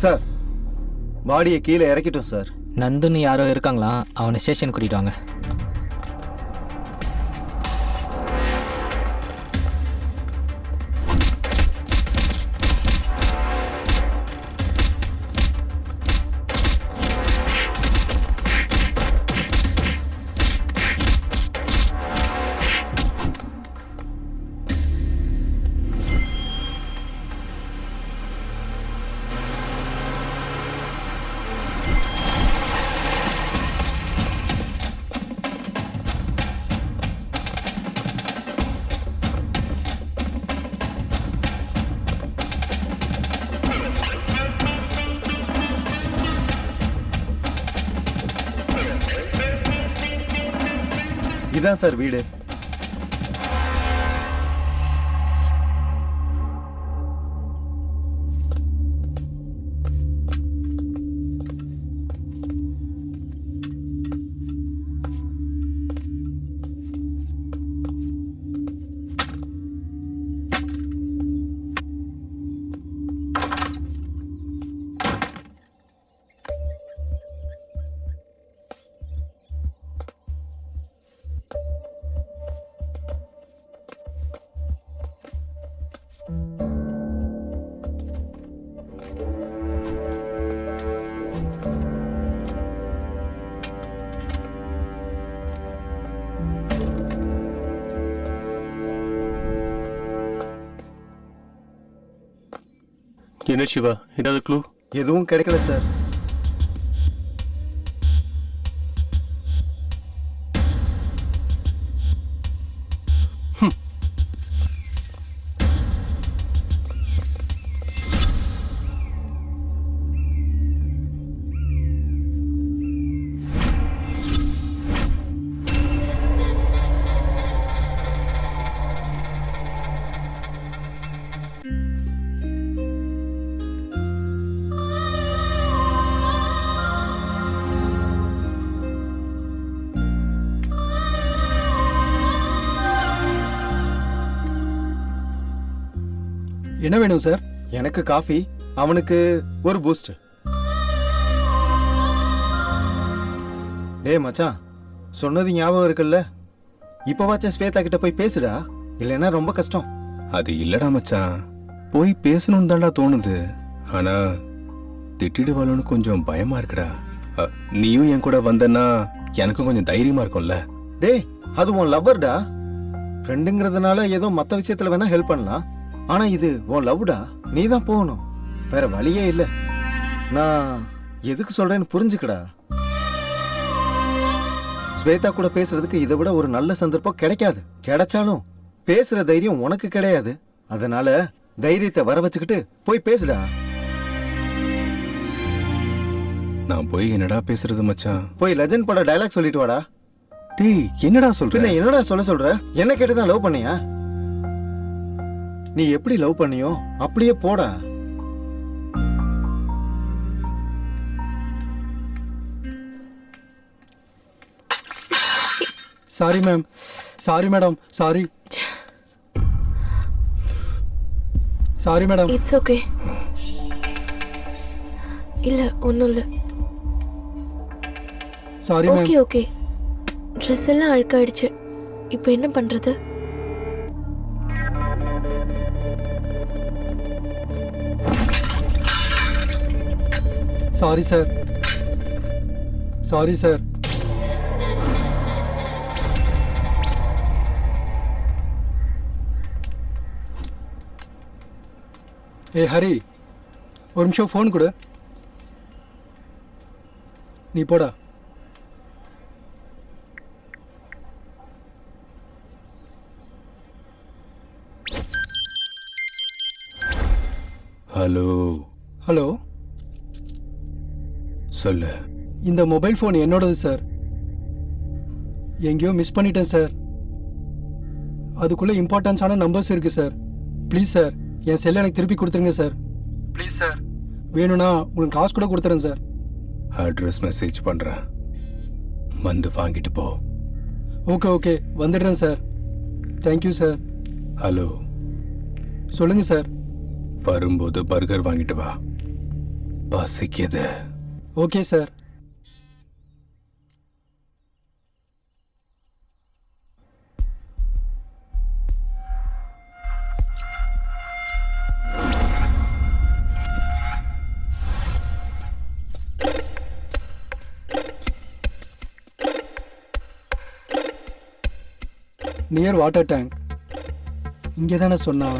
Speaker 7: சார், பாடியை கீழே இறக்கிட்டோம் சார்.
Speaker 9: நந்துன்னு யாரோ இருக்காங்களா? அவனை ஸ்டேஷன் கூட்டிட்டு வாங்க.
Speaker 7: இதான் சார் வீடு.
Speaker 6: என்ன சிவா, ஏதாவது க்ளூ?
Speaker 7: எதுவும் கிடைக்கல சார்.
Speaker 14: என்ன வேணும் சார்?
Speaker 7: எனக்கு காஃபி, அவனுக்கு ஒரு பூஸ்ட். டேய் மச்சான், சொன்னது ஞாபகம் இருக்குல்ல? இப்போவாச்சும் ஸ்வேதா கிட்ட போய் பேசுடா, இல்லைன்னா ரொம்ப கஷ்டம்.
Speaker 11: அது இல்லடா மச்சான், போய் பேசணும்னு தான்டா தோணுது. ஆனா திட்டிடுவாளோன்னு கொஞ்சம் பயமா இருக்குடா. நீயும் என் கூட வந்தன்னா எனக்கும் கொஞ்சம் தைரியமா இருக்கும்ல.
Speaker 7: டேய், அது உன் லவ்வர்டா. ஃப்ரெண்டுங்கிறதுனால ஏதோ மற்ற விஷயத்துல வேணா ஹெல்ப் பண்ணலாம். ஆனா இது உன் லவ்டா, நீ தான் போகணும், வேற வழியே இல்லை. நான் எதுக்கு சொல்றேன்னு புரிஞ்சுக்கடா. ஸ்வேதா கூட பேசுறதுக்கு இதை விட ஒரு நல்ல சந்தர்ப்பம் கிடைக்காது. கிடைச்சாலும் பேசுற தைரியம் உனக்கு கிடையாது. அதனால தைரியத்தை வர வச்சுக்கிட்டு போய் பேசுடா.
Speaker 11: நான் போய் என்னடா பேசுறது மச்சான்?
Speaker 7: போய் லெஜண்ட் பட டயலாக் சொல்லிட்டு வாடா.
Speaker 11: டேய், என்னடா சொல்ற?
Speaker 7: என்னடா சொல்ற? என்ன கேட்டுதான் லவ் பண்ணியா? நீ எப்படி லவ் பண்ணியோ அப்படியே போடா.
Speaker 14: Sorry ma'am, sorry madam, sorry sorry madam.
Speaker 12: It's okay. இல்ல ஒன்றும் இல்லை.
Speaker 14: Sorry ma'am.
Speaker 12: Okay okay. Dress எல்லாம் அழுக்காயிடுச்சு. இப்போ என்ன பண்றது?
Speaker 14: Sorry sir, sorry sir. ஏ ஹரி, ஒரு நிமிஷம் ஃபோன் கொடு. நீ போடா.
Speaker 11: ஹலோ.
Speaker 14: ஹலோ,
Speaker 11: சொல்லு.
Speaker 14: இந்த மொபைல் ஃபோன் என்னோடது சார். எங்கேயோ மிஸ் பண்ணிட்டேன் சார். அதுக்குள்ள இம்பார்ட்டன்ஸான நம்பர்ஸ் இருக்கு சார். ப்ளீஸ் சார், என் செல்லை எனக்கு திருப்பி கொடுத்துருங்க சார். Please sir. வேணும்னா உங்களுக்கு காசு கூட கொடுத்துறேன் சார்.
Speaker 11: அட்ரஸ் மெசேஜ் பண்றேன், வந்து வாங்கிட்டு போ.
Speaker 14: ஓகே ஓகே, வந்துடுறேன் சார். Thank you sir.
Speaker 11: ஹலோ,
Speaker 14: சொல்லுங்க சார்.
Speaker 11: வரும்போது பர்கர் வாங்கிட்டு வா, பசிக்குது.
Speaker 14: Okay sir. Near water tank. இங்கே தானே சொன்னா?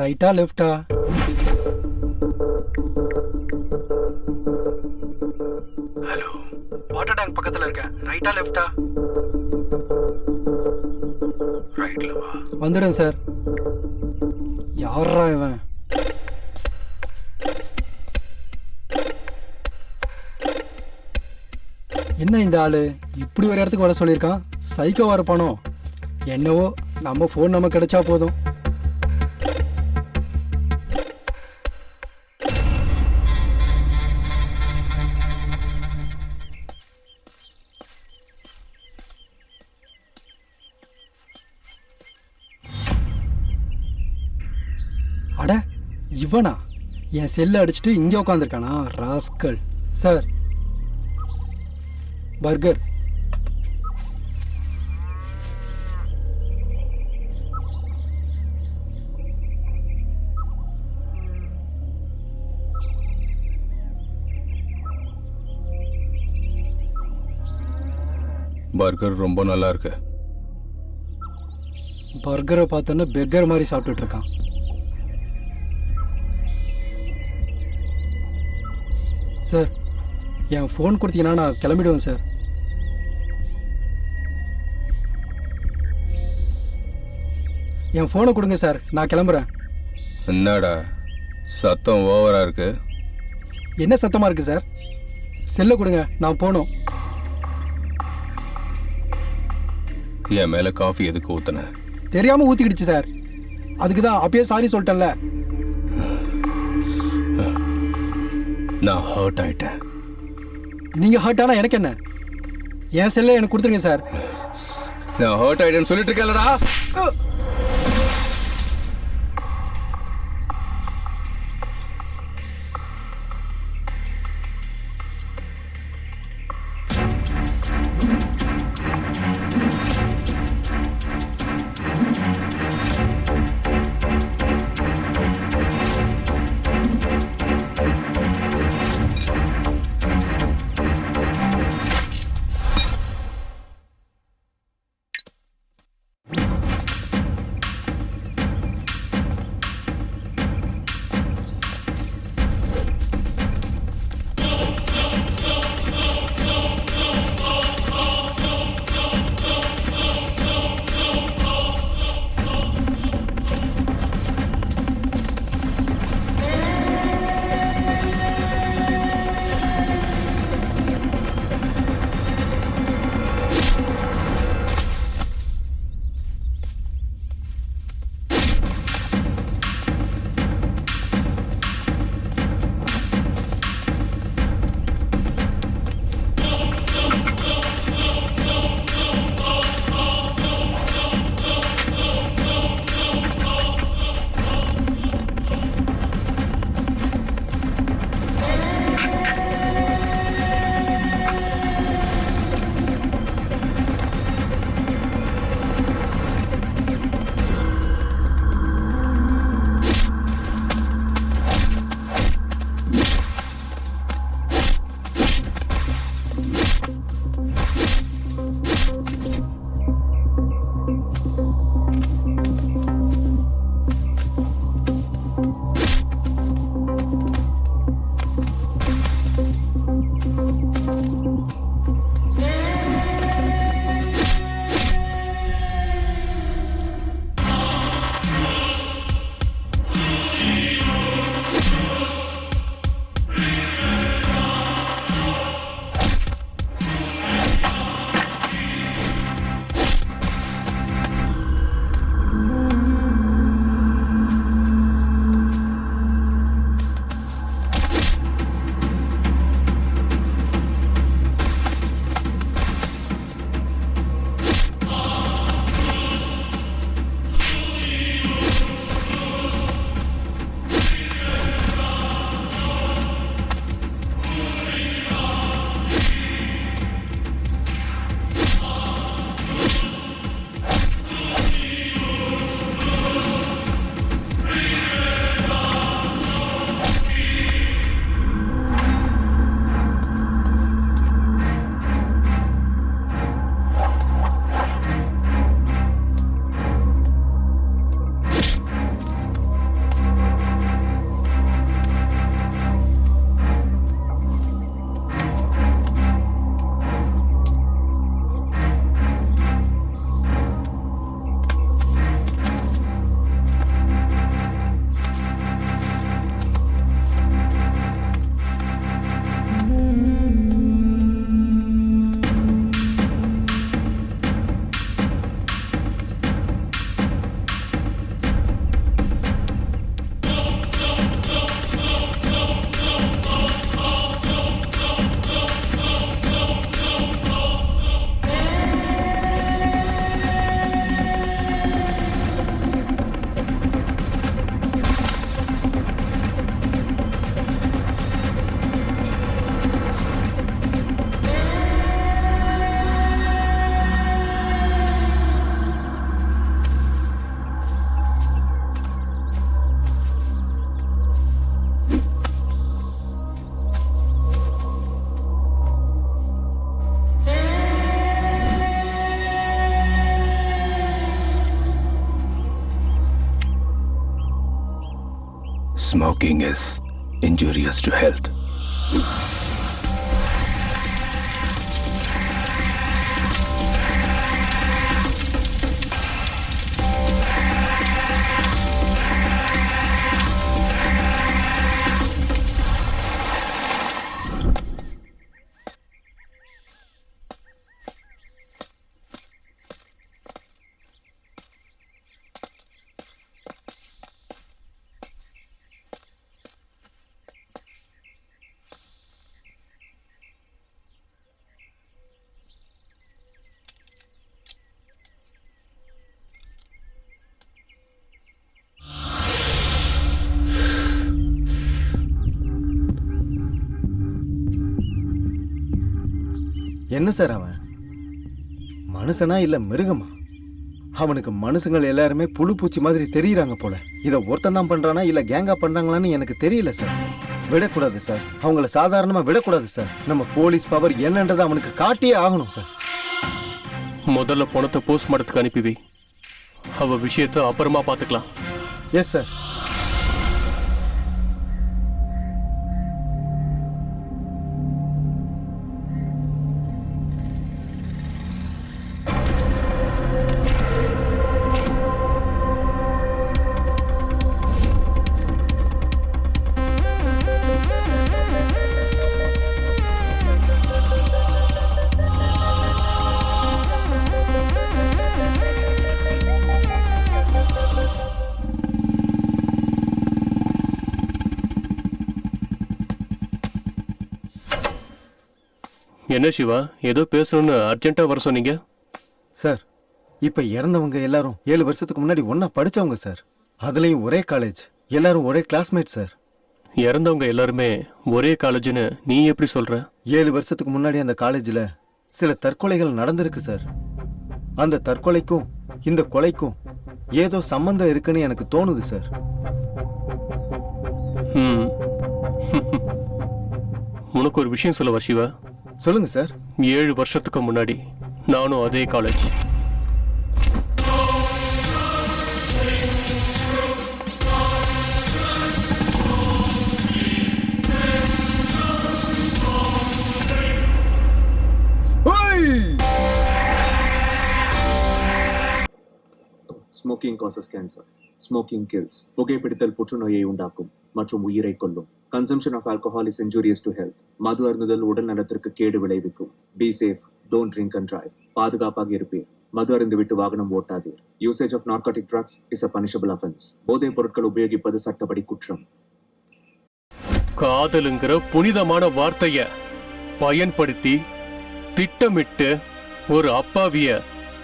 Speaker 14: ரைட்டா லெஃப்டா? ஹலோ, வாட்டர் டேங்க் பக்கத்தில் இருக்கேன். ரைட்டா லெஃப்டா?
Speaker 11: ரைட்ல வா.
Speaker 14: வந்துடுறேன் சார். யாரா இவன்? என்ன இந்த ஆளு இப்படி ஒரு இடத்துக்கு வர சொல்லியிருக்கான்? சைக்கோ வர பணம் என்னவோ, நம்ம ஃபோன் நம்ம கிடைச்சா போதும். அட, இவனா? என் செல்லை அடிச்சுட்டு இங்கே உட்காந்துருக்கானா ராஸ்கல். Sir, burger.
Speaker 11: பர்கர் ரொம்ப நல்லா இருக்கு.
Speaker 14: பர்கரை பார்த்தோன்னா பெர்கர் மாதிரி சாப்பிட்டுட்டு இருக்கான். சார், என் ஃபோன் கொடுத்தீங்கன்னா நான் கிளம்பிடுவேன் சார். என் ஃபோனை கொடுங்க சார், நான் கிளம்புறேன்.
Speaker 11: என்னடா சத்தம் ஓவரா இருக்கு?
Speaker 14: என்ன சத்தமாக இருக்கு சார்? செல்லை கொடுங்க, நான் போகணும்.
Speaker 11: என் மேல காஃபி எதுக்கு ஊத்துன?
Speaker 14: தெரியாமல் ஊற்றிக்கிடுச்சு சார். அதுக்கு தான் அப்பயே சாரி சொல்லிட்டேன்ல.
Speaker 11: நான் ஹர்ட் ஆயிட்டேன்.
Speaker 14: நீங்க ஹர்ட் ஆனா எனக்கு என்ன? என் செல்ல எனக்கு கொடுத்துருங்க சார்.
Speaker 11: நான் ஹர்ட் ஆயிட்டேன்னு சொல்லிட்டு இருக்கேன்லடா. Smoking is injurious to health.
Speaker 7: என்ன சார் அவன் மனுஷனா இல்ல மிருகமா? அவனுக்கு மனுஷங்கள் எல்லாருமே புழு பூச்சி மாதிரி தெரியுறாங்க போல. இதை ஒருத்தன் தான் பண்றானா இல்ல கேங்கா பண்றாங்களான்னு எனக்கு தெரியல சார். விடக்கூடாது சார், அவங்கள சாதாரணமா விடக்கூடாது சார். நம்ம போலீஸ் பவர் என்னன்றதை அவனுக்கு காட்டியே ஆகணும் சார்.
Speaker 6: முதல்ல பணத்தை போஸ்ட்மார்ட்டத்துக்கு அனுப்பி வை. அவ விஷயத்தை அப்புறமா பாத்துக்கலாம்.
Speaker 7: Yes sir.
Speaker 6: என்ன சிவா, ஏதோ பேசணும்னு அர்ஜென்ட்டா வர சொன்னீங்க?
Speaker 7: சார், இப்ப இறந்தவங்க எல்லாரும் 7 வருஷத்துக்கு முன்னாடி ஒன்னா படிச்சவங்க சார். அதுலயும் ஒரே காலேஜ், எல்லாரும் ஒரே கிளாஸ்மேட் சார்.
Speaker 6: இறந்தவங்க எல்லாருமே ஒரே காலேஜ்னு நீ எப்படி சொல்ற?
Speaker 7: 7 வருஷத்துக்கு முன்னாடி அந்த காலேஜ்ல சில தற்கொலைகள் நடந்திருக்கு சார். அந்த தற்கொலைக்கும் இந்த கொலைக்கும் ஏதோ சம்பந்தம் இருக்குன்னு எனக்கு தோணுது சார்.
Speaker 6: உனக்கு ஒரு விஷயம் சொல்லவா சிவா?
Speaker 7: சொல்லுங்க சார்.
Speaker 6: 7 வருஷத்துக்கு முன்னாடி நானும் அதே college.
Speaker 2: Smoking causes cancer. Smoking kills. புகைப்பிடித்தல் புற்றுநோயை உண்டாக்கும் மற்றும் உயிரை கொல்லும். Consumption of alcohol is injurious to health. மது அருந்துதல் உடல் நலத்திற்கு கேடு விளைவிக்கும். Be safe. Don't drink and drive. பாதுகாப்பாக இருப்பீர். மது அருந்துவிட்டு வாகனம் ஓட்டாதீர். Usage of narcotic drugs is a punishable offense. போதைப் பொருட்கள் உபயோகிப்பது சட்டப்படி குற்றம்.
Speaker 6: காதலுங்கிற புனிதமான வார்த்தைய பயன்படுத்தி திட்டமிட்டு ஒரு அப்பாவிய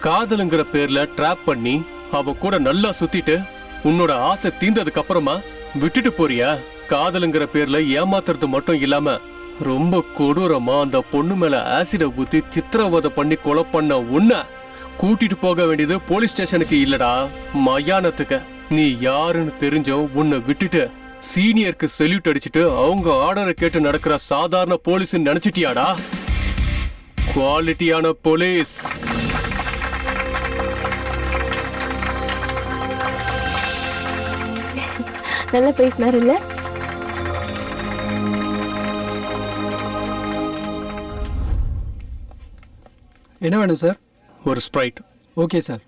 Speaker 6: காதலுங்கிற பேர்ல ட்ராப் பண்ணி அவன் கூட நல்லா சுத்திட்டு உன்னோட ஆசை தீர்ந்ததுக்கு அப்புறமா விட்டுட்டு போறியா? காதலுங்கிற பேர்ல ஏமாத்துறது மட்டும் இல்லாம ரொம்ப கொடூரமா அந்த பொண்ணு மேல ஆசிட ஊத்தி சித்திரவதை பண்ணி கொலை பண்ண உன்னை கூட்டிட்டு போக வேண்டியது போலீஸ் ஸ்டேஷனுக்கு இல்லடா, மயானத்துக்கு. நீ யாருன்னு தெரிஞ்சோம் உன்னை விட்டுட்டு சீனியருக்கு செல்யூட் அடிச்சுட்டு அவங்க ஆர்டரை கேட்டு நடக்கிற சாதாரண போலீஸ் நினைச்சிட்டியாடா? குவாலிட்டியான போலீஸ்.
Speaker 12: நல்லா பேசினார் இல்ல?
Speaker 5: என்ன வேணும் சார்?
Speaker 6: ஒரு Sprite.
Speaker 5: Okay sir.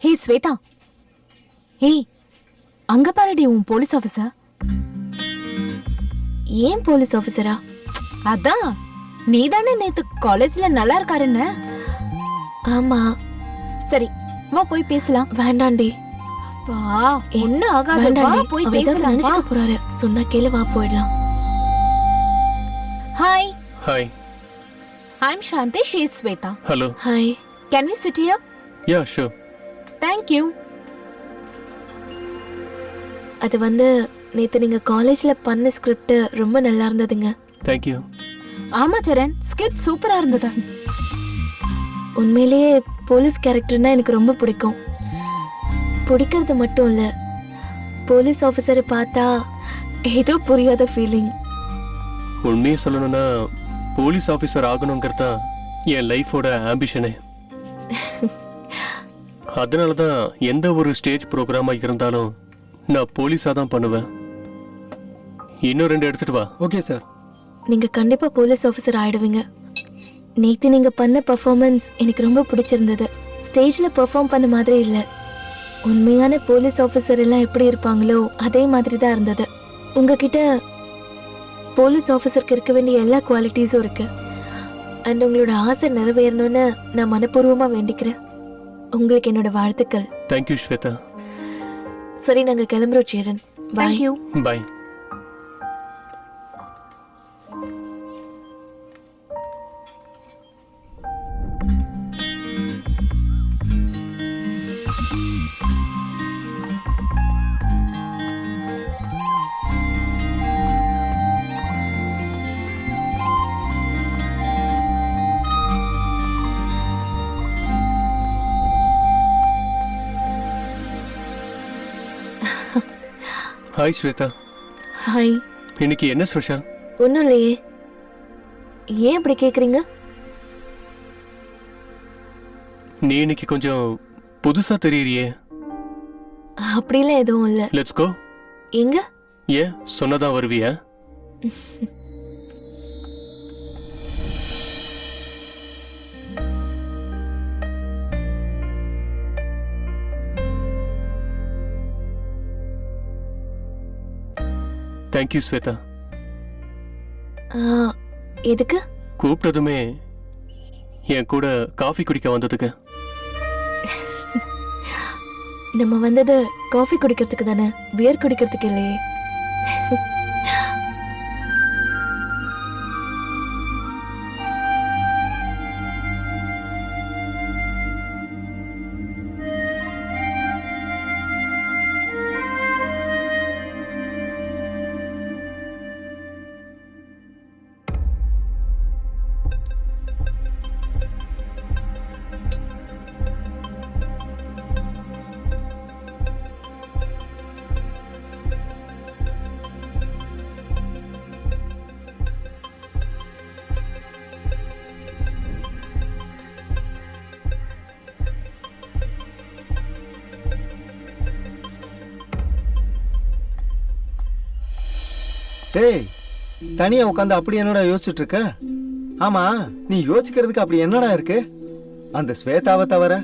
Speaker 8: Hey Shweta, ஏய் அங்க பாருடி உன் போலீஸ் ஆபீசர்.
Speaker 12: ஏன் போலீஸ் ஆபீசரா?
Speaker 8: அதான் நீதானே நேத்து காலேஜ்ல நல்லா இருக்காருன்னு.
Speaker 12: ஆமா.
Speaker 8: சரி வா போய் பேசலாம்.
Speaker 12: வேண்டாண்டி.
Speaker 8: வா, ஒண்ணு ஆகாது, வா போய் பேசலாம்.
Speaker 12: நினைச்சுக்க போறாரு. சொன்னா கேளு, வா போயிடலாம்.
Speaker 8: Hi.
Speaker 6: Hi.
Speaker 8: I'm Shanti, she is Sweta.
Speaker 6: Hello.
Speaker 12: Hi.
Speaker 8: Can we sit here?
Speaker 6: Yeah, sure.
Speaker 8: Thank you.
Speaker 12: அது வந்து நேத்து நீங்க காலேஜ்ல பண்ண ஸ்கிரிப்ட் ரொம்ப நல்லா இருந்ததுங்க.
Speaker 6: Thank you.
Speaker 8: ஆமா சரண், ஸ்கிரிப்ட் சூப்பரா இருந்தது.
Speaker 12: உண்மையிலேயே போலீஸ் கேரக்டர்னா எனக்கு ரொம்ப பிடிக்கும். பிடிக்கிறது மட்டும் இல்ல, போலீஸ் ஆஃபீஸரை பார்த்தா ஏதோ புரியாத ஃபீலிங்.
Speaker 6: உண்மையை சொல்லணும்னா போலீஸ் ஆஃபீஸர் ஆகணுங்கிறதா என் லைஃபோட ஆம்பிஷனே. அதனால தான் எந்த ஒரு ஸ்டேஜ் ப்ரோக்ராமாக இருந்தாலும் நான் போலீஸாக தான் பண்ணுவேன். இன்னும் 2 எடுத்துட்டு வா.
Speaker 5: Okay sir.
Speaker 12: நீங்க கண்டிப்பா போலீஸ் ஆஃபீஸர் ஆயிடுவீங்க. நேத்து நீங்க பண்ண பெர்ஃபார்மன்ஸ் எனக்கு ரொம்ப பிடிச்சிருந்தது. ஸ்டேஜ்ல பெர்ஃபார்ம் பண்ண மாதிரி இல்ல, உண்மையான போலீஸ் ஆஃபீஸர் எல்லாம் எப்படி இருப்பாங்களோ அதே மாதிரி தான் இருந்தது. உங்ககிட்ட போலீஸ் ஆஃபீஸருக்கு இருக்க வேண்டிய எல்லா குவாலிட்டிஸும் இருக்கு. அண்ட் உங்களோட ஆசை நிறைவேறணும்னு நான் மனப்பூர்வமா வேண்டிக்கிறேன். உங்களுக்கு என்னோட வாழ்த்துக்கள்.
Speaker 6: தேங்க்யூ ஸ்வேதா.
Speaker 12: சரி, நாங்க கிளம்புறோம் Cheran.
Speaker 8: Thank you.
Speaker 6: Bye. Hi Shweta.
Speaker 12: Hi.
Speaker 6: இன்னைக்கு என்ன ஸ்பெஷல்?
Speaker 12: ஒன்றும் இல்லையே. ஏன் இப்படி கேட்குறீங்க?
Speaker 6: நீ இன்னைக்கு கொஞ்சம் புதுசா தெரியறியே.
Speaker 12: அப்படிலாம் எதுவும் இல்லை.
Speaker 6: Let's go.
Speaker 12: எங்க?
Speaker 6: ஏன் சொன்னதா வருவியா? தேங்க்யூ ஸ்வேதா.
Speaker 12: எதுக்கு?
Speaker 6: கூப்பிட்டதுமே என் கூட காஃபி குடிக்க வந்ததுக்கு.
Speaker 12: நம்ம வந்தது காஃபி குடிக்கிறதுக்கு தானே, பியர் குடிக்கிறதுக்கு இல்லையே.
Speaker 7: டேய், தனியா உட்காந்து அப்படி என்னடா யோசிச்சுட்டு இருக்க? ஆமா, நீ யோசிக்கிறதுக்கு அப்படி என்னடா இருக்கு? அந்த ஸ்வேதாவை தவிர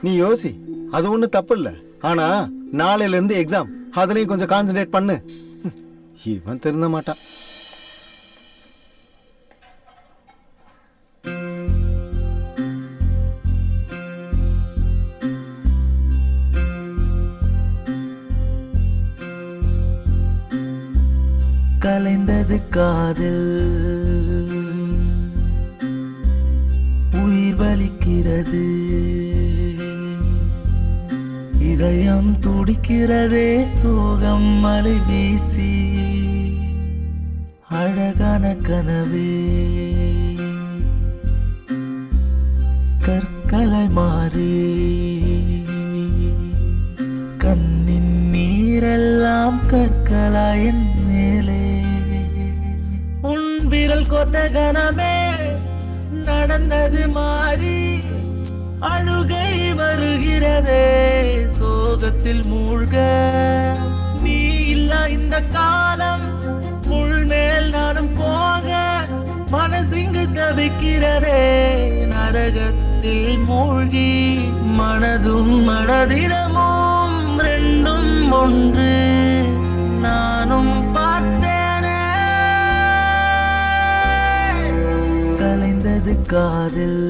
Speaker 7: நீ யோசி, அது ஒன்றும் தப்பு இல்லை. ஆனா நாளையில இருந்து எக்ஸாம், அதுலயும் கொஞ்சம் கான்சென்ட்ரேட் பண்ணு. இவன் திருந்த மாட்டான்.
Speaker 4: கலைந்தது காதல், உயிர் வலிக்கிறது, இதயம் துடிக்கிறதே, சோகம் மலை வீசி, அழகான கனவே கற்களை மாறி, கண்ணின் நீரெல்லாம் கற்களாயின் மேலே, உன் விரல் கொண்ட கனமே நடந்தது மாறி, அழுகை வருகிறதே, சோகத்தில் மூழ்க, நீ இல்ல இந்த காலம், முள்மேல் நானும் போக, மனசிங்கு தவிக்கிறதே, நரகத்தில் மூழ்கி, மனதும் மனதிடமும் ரெண்டும் ஒன்று, நானும் பார்த்தேனே. கலைந்தது காதல்,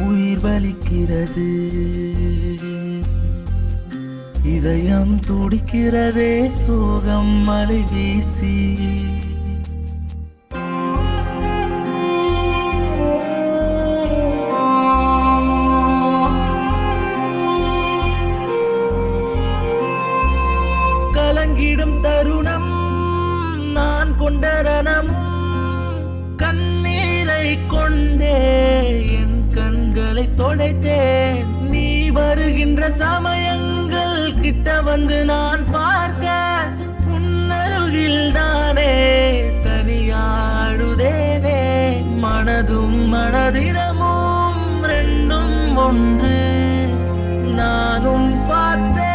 Speaker 4: உயிர் வலிக்கிறது, இதயம் துடிக்கிறதே, சோகம் மலை வீசி. கலங்கிடும் தருணம் நான் கொண்ட ரணமும், கண்ணீரை கொண்டே என் கண்களை தொலைத்தேன். நீ வருகின்ற சமயங்கள் கிட்ட வந்து நான் பார்க்க, உன்னருகில் தானே தனியாடுதேனே, மனதும் மனதிடமும் ரெண்டும் ஒன்று, நானும் பார்த்தேனே.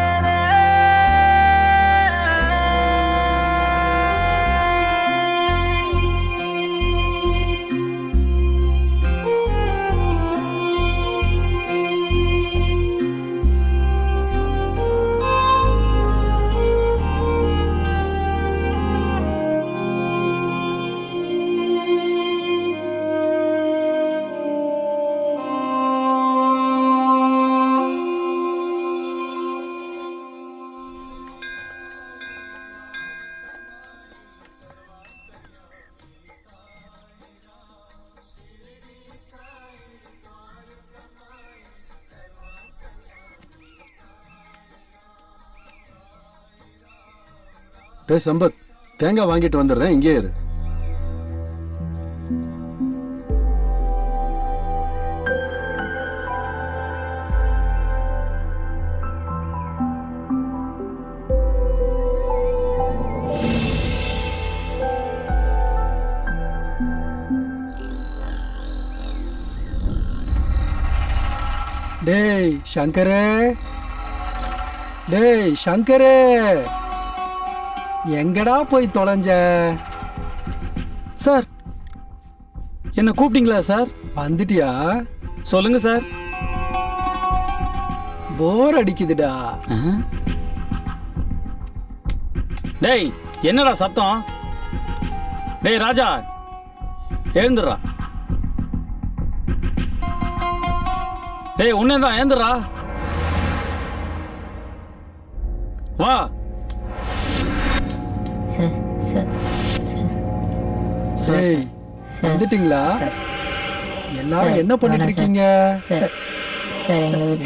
Speaker 10: டே சம்பத், தேங்காய் வாங்கிட்டு வந்துடுறேன், இங்கே இரு.
Speaker 14: டேய் சங்கரே, டேய் சங்கரே, எங்கடா போய் தொலைஞ்ச?
Speaker 5: சார் என்ன கூப்பிட்டீங்களா சார்?
Speaker 14: வந்துட்டியா?
Speaker 5: சொல்லுங்க சார்.
Speaker 14: போர் அடிக்குதுடா.
Speaker 5: டேய் என்னடா சத்தம்? டேய் ராஜா எழுந்துடுறா. டேய் உன்னதான் எழுந்துடுறா. வா.
Speaker 14: டேய் வந்துட்டீங்களா? எல்லாரும் என்ன பண்ணிட்டு இருக்கீங்க?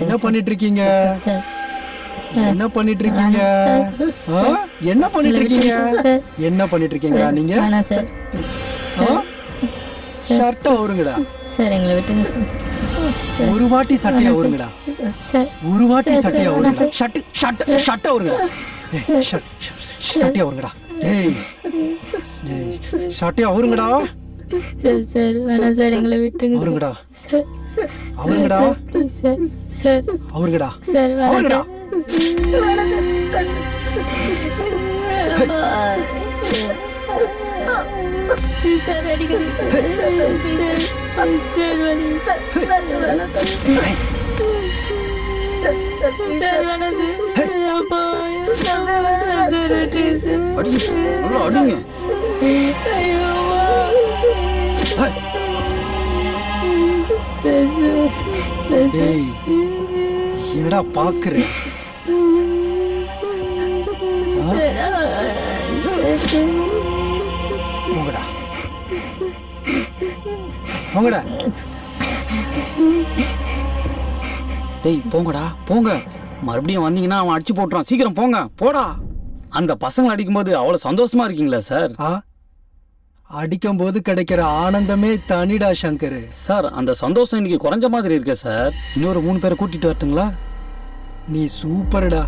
Speaker 14: என்ன பண்ணிட்டு இருக்கீங்க? என்ன பண்ணிட்டு இருக்கீங்க? என்ன பண்ணிட்டு இருக்கீங்க? என்ன பண்ணிட்டு இருக்கீங்களா நீங்க? ஷர்ட்டை ஒருங்கடா. ஒரு வாட்டி சட்டையா ஒருங்கடா. ஒரு வாட்டி சட்டையா ஒருங்கடா. ஷர்ட்டை ஒருங்கடா. சட்டையா ஒருங்கடா. டேய் சட்டையா ஒருங்கடா.
Speaker 12: சார் வேணாம் சார், எங்களை விட்டுருங்க.
Speaker 14: அவருங்கடா அவருங்கடா அவருங்கடா
Speaker 12: சார்
Speaker 14: அவருங்கடா.
Speaker 12: சார் அடிக்கடி சார் வேணாம் சார். அப்பா சார்
Speaker 5: அடிங்க.
Speaker 12: ஐயோ
Speaker 14: டேய் என்னடா பாக்குற? போங்கடா போங்கடா.
Speaker 5: டேய் போங்கடா போங்க. மறுபடியும் வந்தீங்கன்னா அவன் அடிச்சு போட்டுறான். சீக்கிரம் போங்க போடா. அந்த பசங்களை அடிக்கும்போது அவ்வளவு சந்தோஷமா இருக்கீங்களா சார்?
Speaker 14: அடிக்கும் போது கிடைக்கிற ஆனந்தமே தனிடா சங்கர்.
Speaker 5: சார் அந்த சந்தோஷம் இன்னைக்கு குறைஞ்ச மாதிரி இருக்க சார். இன்னொரு 3 பேரை கூட்டிட்டு வரட்டுங்களா?
Speaker 14: நீ சூப்பர்டா.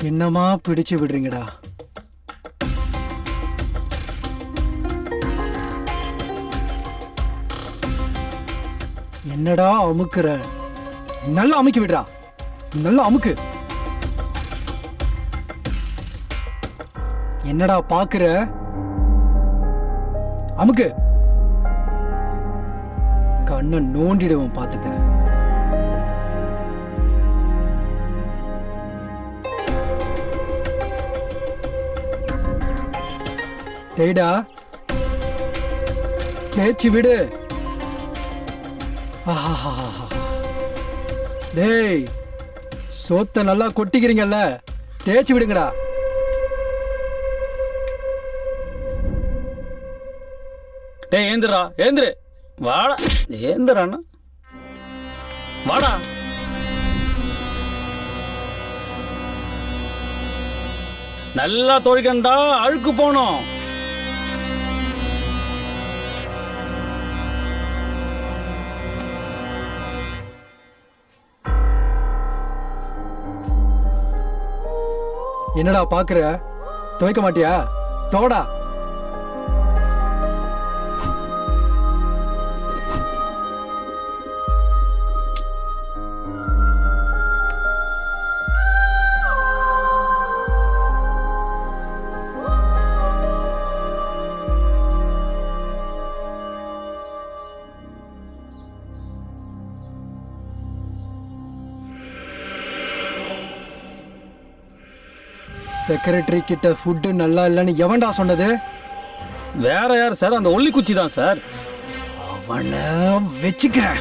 Speaker 14: என்னமா பிடிச்சு விடுறீங்கடா. என்னடா அமுக்குற? நல்லா அமுக்கி விடுறா. நல்லா அமுக்கு. என்னடா பாக்குற? அமுக்கு. கண்ணை நோண்டிடுவோம் பாத்துக்க. டேய்டா தேய்ச்சி விடு. டேய் சோத்த நல்லா கொட்டிக்கிறீங்கல்ல, தேய்ச்சி விடுங்கடா.
Speaker 5: டேய் ஏந்திரா ஏந்திரு. வாடா ஏந்திராண்ணா வாடா. நல்லா தொழிக்கண்டா, அழுக்கு போனோம்.
Speaker 14: என்னடா பாக்குற? துவைக்க மாட்டியா? தோடா. செக்ரட்டரி கிட்ட ஃபுட்டு நல்லா இல்லைன்னு எவன்டா சொன்னது?
Speaker 5: வேற யார் சார்? அந்த ஒல்லி குச்சி தான் சார்.
Speaker 14: அவனை வச்சுக்கிறேன்.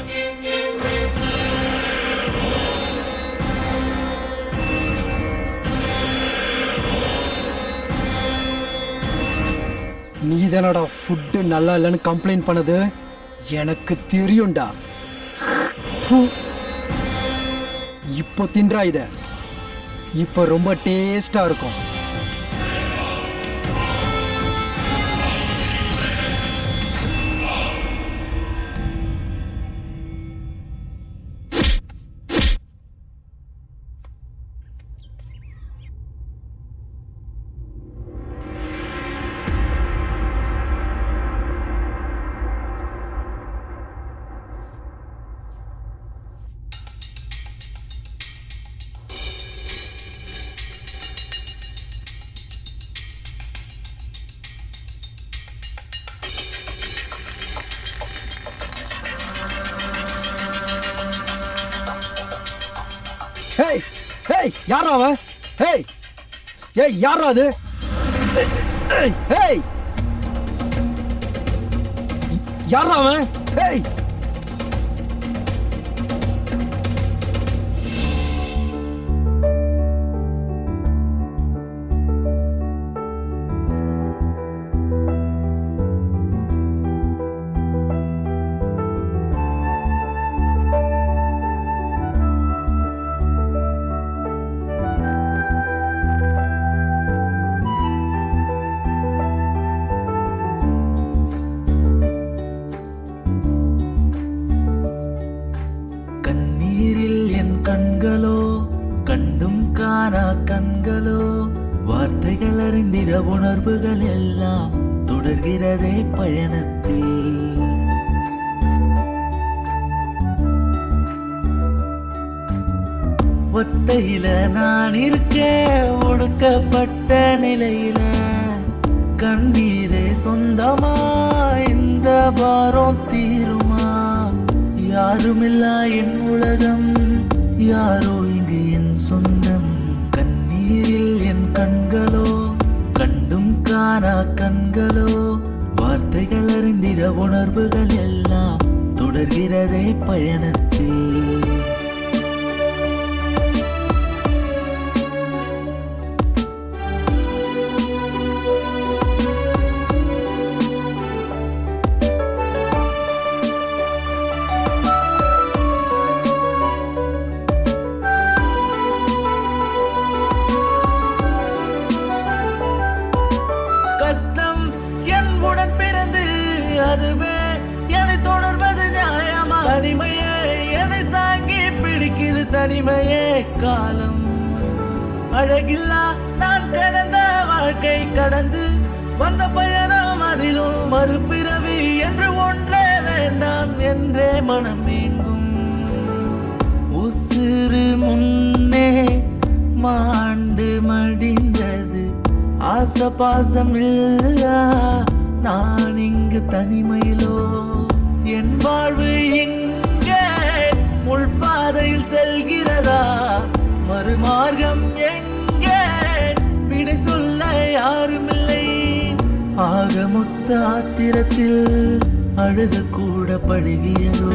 Speaker 14: நீ தானடா ஃபுட்டு நல்லா இல்லைன்னு கம்ப்ளைண்ட் பண்ணது? எனக்கு தெரியும்டா. இப்போ தின்றா இத. இப்போ ரொம்ப டேஸ்டா இருக்கும். ஹேய் ஹேய் யாரா அவன்? ஹேய் ஏய் யாரா அது? ஹேய் யாரா அவன்? ஹேய்
Speaker 4: கண்களோ கண்டும் காணா கண்களோ வார்த்தைகள் அறிந்திட உணர்வுகள் எல்லாம் தொடர்கிறதே பயணத்தில். ஒத்தையில நான் இருக்க ஒடுக்கப்பட்ட நிலையில கண்ணீரே சொந்தமா இந்த பாரம் தீருமா? யாருமில்லா என் உலகம் யாரோ இங்கு என் சொந்தம். கண்ணீரில் என் கண்களோ கண்டும் காணா கண்களோ வார்த்தைகள் அறிந்திட உணர்வுகள் எல்லாம் தொடர்கிறதே பயணத்தில். கஷ்டம் என் உடன் பிறந்து அதுவே என்னை தொடர்வது நியாயமா? தனிமையே என்னை தாங்கி பிடிக்குது தனிமையே காலம். அழகில்லா நான் கடந்த வாழ்க்கை கடந்து வந்த பயணம் அதிலும் மறுபிறவி என்று ஒன்றே வேண்டாம் என்றே மனம் எங்கும். உசிறு முன்னே மாண்டு மடிந்தது ஆசை பாசம் இல்ல நான் இங்கு தனிமையிலோ. என் வாழ்வு இங்கே முள்பாதையில் செல்கிறதா? மறுமார்க்கம் எங்கே? விடை சொல்ல யாருமில்லை. ஆக மொத்த ஆத்திரத்தில் அழுக கூட படுகியதோ.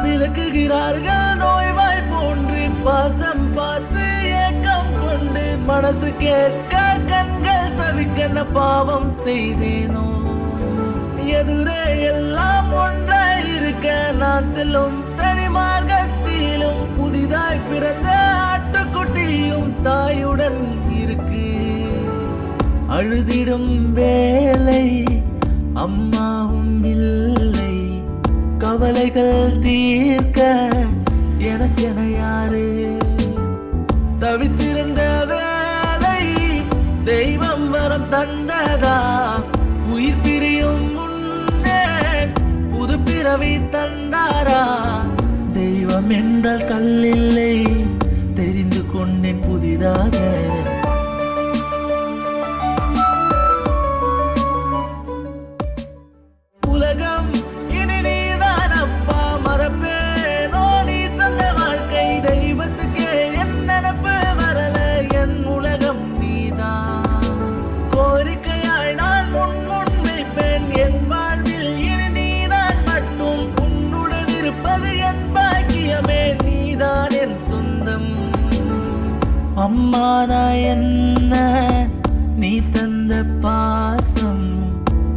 Speaker 4: விளக்குகிறார்கள் நோய்வாய் போன்று பாசம் பார்த்து ஏக்கம் கொண்டு மனசு கேட்க கண்கள் தவிக்க பாவம் செய்தேனோ. எதுரே எல்லாம் ஒன்றாய் இருக்க நான் செல்லும் தனி மார்க்கத்திலும் புதிதாய் பிறந்த ஆட்டுக்குட்டியும் தாயுடன் இருக்கு. அழுதிடும் வேலை அம்மாவும் இல்லை. கவலைகள் தீர்க்க எனக்கென யாரு? தவித்திருந்த வேலை தெய்வம் வரம் தந்ததா? உயிர் பிரியும் முன்னே புது பிறவி தந்தாரா? தெய்வம் என்றால் கல்லில்லை தெரிந்து கொண்டேன் புதிதாக. உலகம் இனி நீதான் அப்பா, மறப்பேனோ நீ தந்த வாழ்க்கை. தெய்வத்துக்கே என் நினப்பு வரல, என் உலகம் நீதான். கோரிக்கையாய் நான் முன் வைப்பேன் என் வாழ்வில் இனி நீதான் மட்டும். உன்னுடன் இருப்பது என் பாக்கியமே, நீதான் என் சொந்தம். அம்மா நான் என்ன நீ தந்த பாசம்,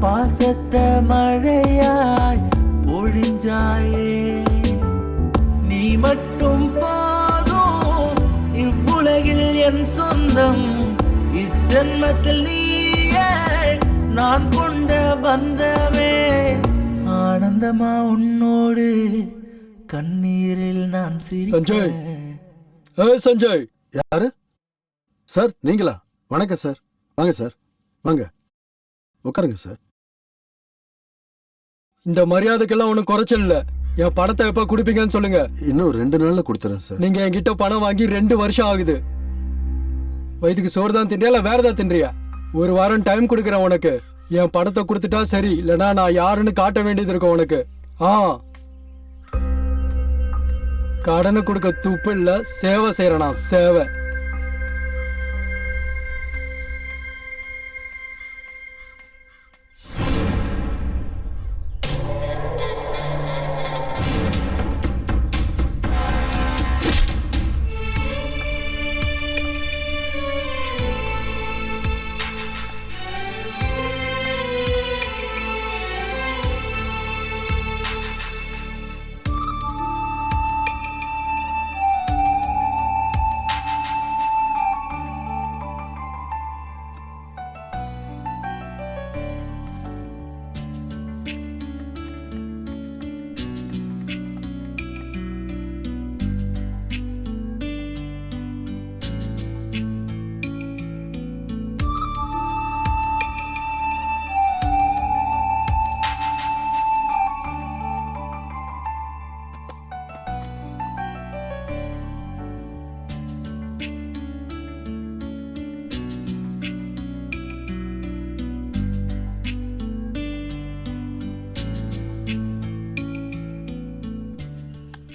Speaker 4: பாசத்த மழையாய் பொழிஞ்சாயே. நீ மட்டும் போதும் இவ்வுலகில் என் சொந்தம். இஜன்மத்தில் நீயே நான் கொண்ட பந்தமே. ஆனந்தமா உன்னோடு கண்ணீரில் நான்
Speaker 10: சஞ்சய். சஞ்சய் யாரு சார்? நீங்களா? வணக்கம் சார். வாங்க சார், வாங்க உட்காருங்க சார்.
Speaker 5: இந்த மரியாதைக்கெல்லாம் ஒன்றும் குறைச்சல் இல்லை.
Speaker 16: என் பணத்தை எப்ப குடுப்பீங்கன்னு சொல்லுங்க.
Speaker 10: இன்னும் 2 நாள்ல கொடுத்துறேன் சார்.
Speaker 16: நீங்க என்கிட்ட பணம் வாங்கி 2 வருஷம் ஆகுது. வயிற்றுக்கு சோறு தான் தின்றியா இல்ல வேற ஏதாவது தின்றியா? 1 வாரம் டைம் கொடுக்குறேன் உனக்கு. என் பணத்தை கொடுத்துட்டா சரி, இல்லைன்னா நான் யாருன்னு காட்ட வேண்டியது இருக்கும் உனக்கு. கடனை கொடுக்க துப்பு இல்ல, சேவை செய்யறனா சேவை.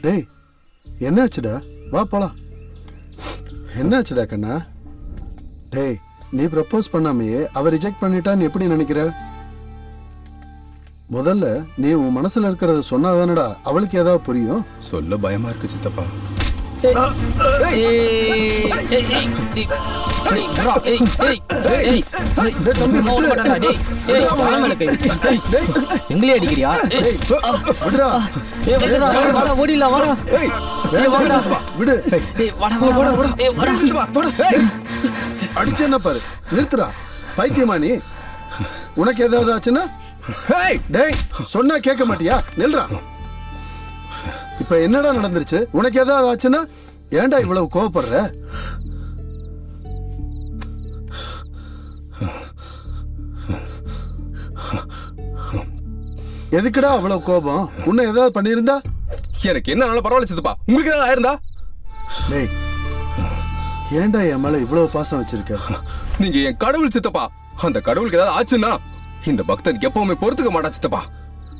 Speaker 10: டேய், என்னாச்சுடா? வா போலாம். என்னாச்சுடா கண்ணா? டேய், நீ ப்ரப்போஸ் பண்ணாமையே அவ ரிஜெக்ட் பண்ணிட்டான்னு எப்படி நினைக்கிற? முதல்ல நீ உன் மனசுல இருக்கிறத சொன்னாதானடா அவளுக்கு ஏதாவது புரியும்.
Speaker 11: சொல்ல பயமா இருக்கு சித்தப்பா.
Speaker 9: எங்களே அடிக்கிறியா?
Speaker 10: அடிச்சு என்ன பாரு, நிறுத்துறா. பைத்தியமா நீ? உனக்கு ஏதாவது ஆச்சுன்னா டேய் சொன்னா கேட்க மாட்டியா? நில்றா. இப்ப என்னடா நடந்துருச்சு? உனக்கு ஏதாவது ஆச்சுன்னா ஏன்டா இவ்வளவு கோவப்படுற? எதுக்குடா அவ்வளவு கோபம்? உன்னை ஏதாவது பண்ணியிருந்தா?
Speaker 11: எனக்கு என்ன பரவாயில்ல சித்தப்பா, உங்களுக்கு ஏதாவது ஆயிருந்தா?
Speaker 10: டேய், ஏன்டா என் மேல இவ்வளவு பாசம் வச்சிருக்க?
Speaker 11: நீங்க என் கடவுள் சித்தப்பா. அந்த கடவுளுக்கு ஏதாவது ஆச்சுன்னா இந்த பக்தனுக்கு எப்பவுமே பொறுத்துக்க மாட்டா சித்தப்பா.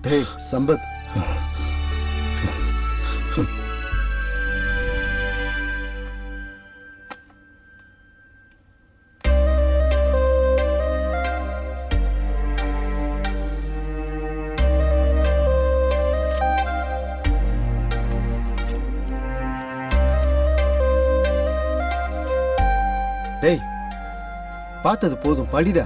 Speaker 10: டேய் சம்பத்,
Speaker 7: டேய் பார்த்தது போதும், படிடா.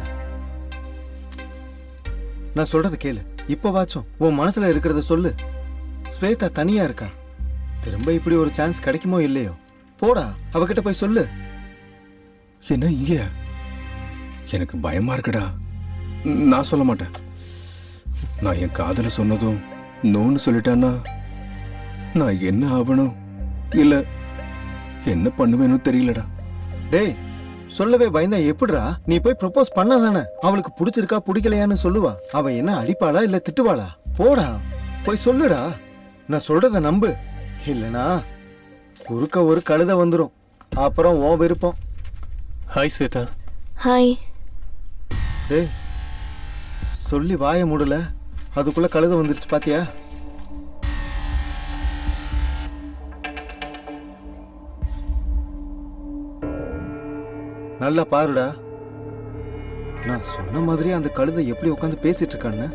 Speaker 7: நான் சொல்றத கேளு. இப்ப வாச்சும் உன் மனசுல இருக்கிறத சொல்லு. ஸ்வேதா தனியா இருக்கா. திரும்ப இப்படி ஒரு சான்ஸ் கிடைக்குமோ இல்லையோ, போடா அவகிட்ட போய் சொல்லு.
Speaker 11: என்ன இங்க? எனக்கு பயமா இருக்குடா. நான் சொல்ல மாட்டேன். நான் என் காதல சொன்னதும் நோன்னு சொல்லிட்டான்னா நான் என்ன ஆகணும் இல்ல என்ன பண்ணுவேன்னு தெரியலடா.
Speaker 7: டேய் சொல்லவே பயந்தா எப்படிடா? நீ போய் ப்ரப்போஸ் பண்ணாதானே அவளுக்கு பிடிச்சிருக்கா பிடிக்கலையான்னு சொல்லுவா. அவ என்ன அடிப்பாளா இல்ல திட்டுவாளா? போடா போய் சொல்லுடா. நான் சொல்றத நம்பு, இல்லனா குறுக்க ஒரு கழுத வந்துரும். அப்புறம் உன் விருப்பம்.
Speaker 6: ஹாய் ஸ்வேதா.
Speaker 12: ஹாய்.
Speaker 7: டேய் சொல்லி வாய மூடல, அதுக்குள்ள கழுத வந்துருச்சு பாத்தியா? நல்லா பாருடா. நான் சொன்ன மாதிரி அந்த கழுதை எப்படி உட்காந்து பேசிட்டு இருக்கான்னு.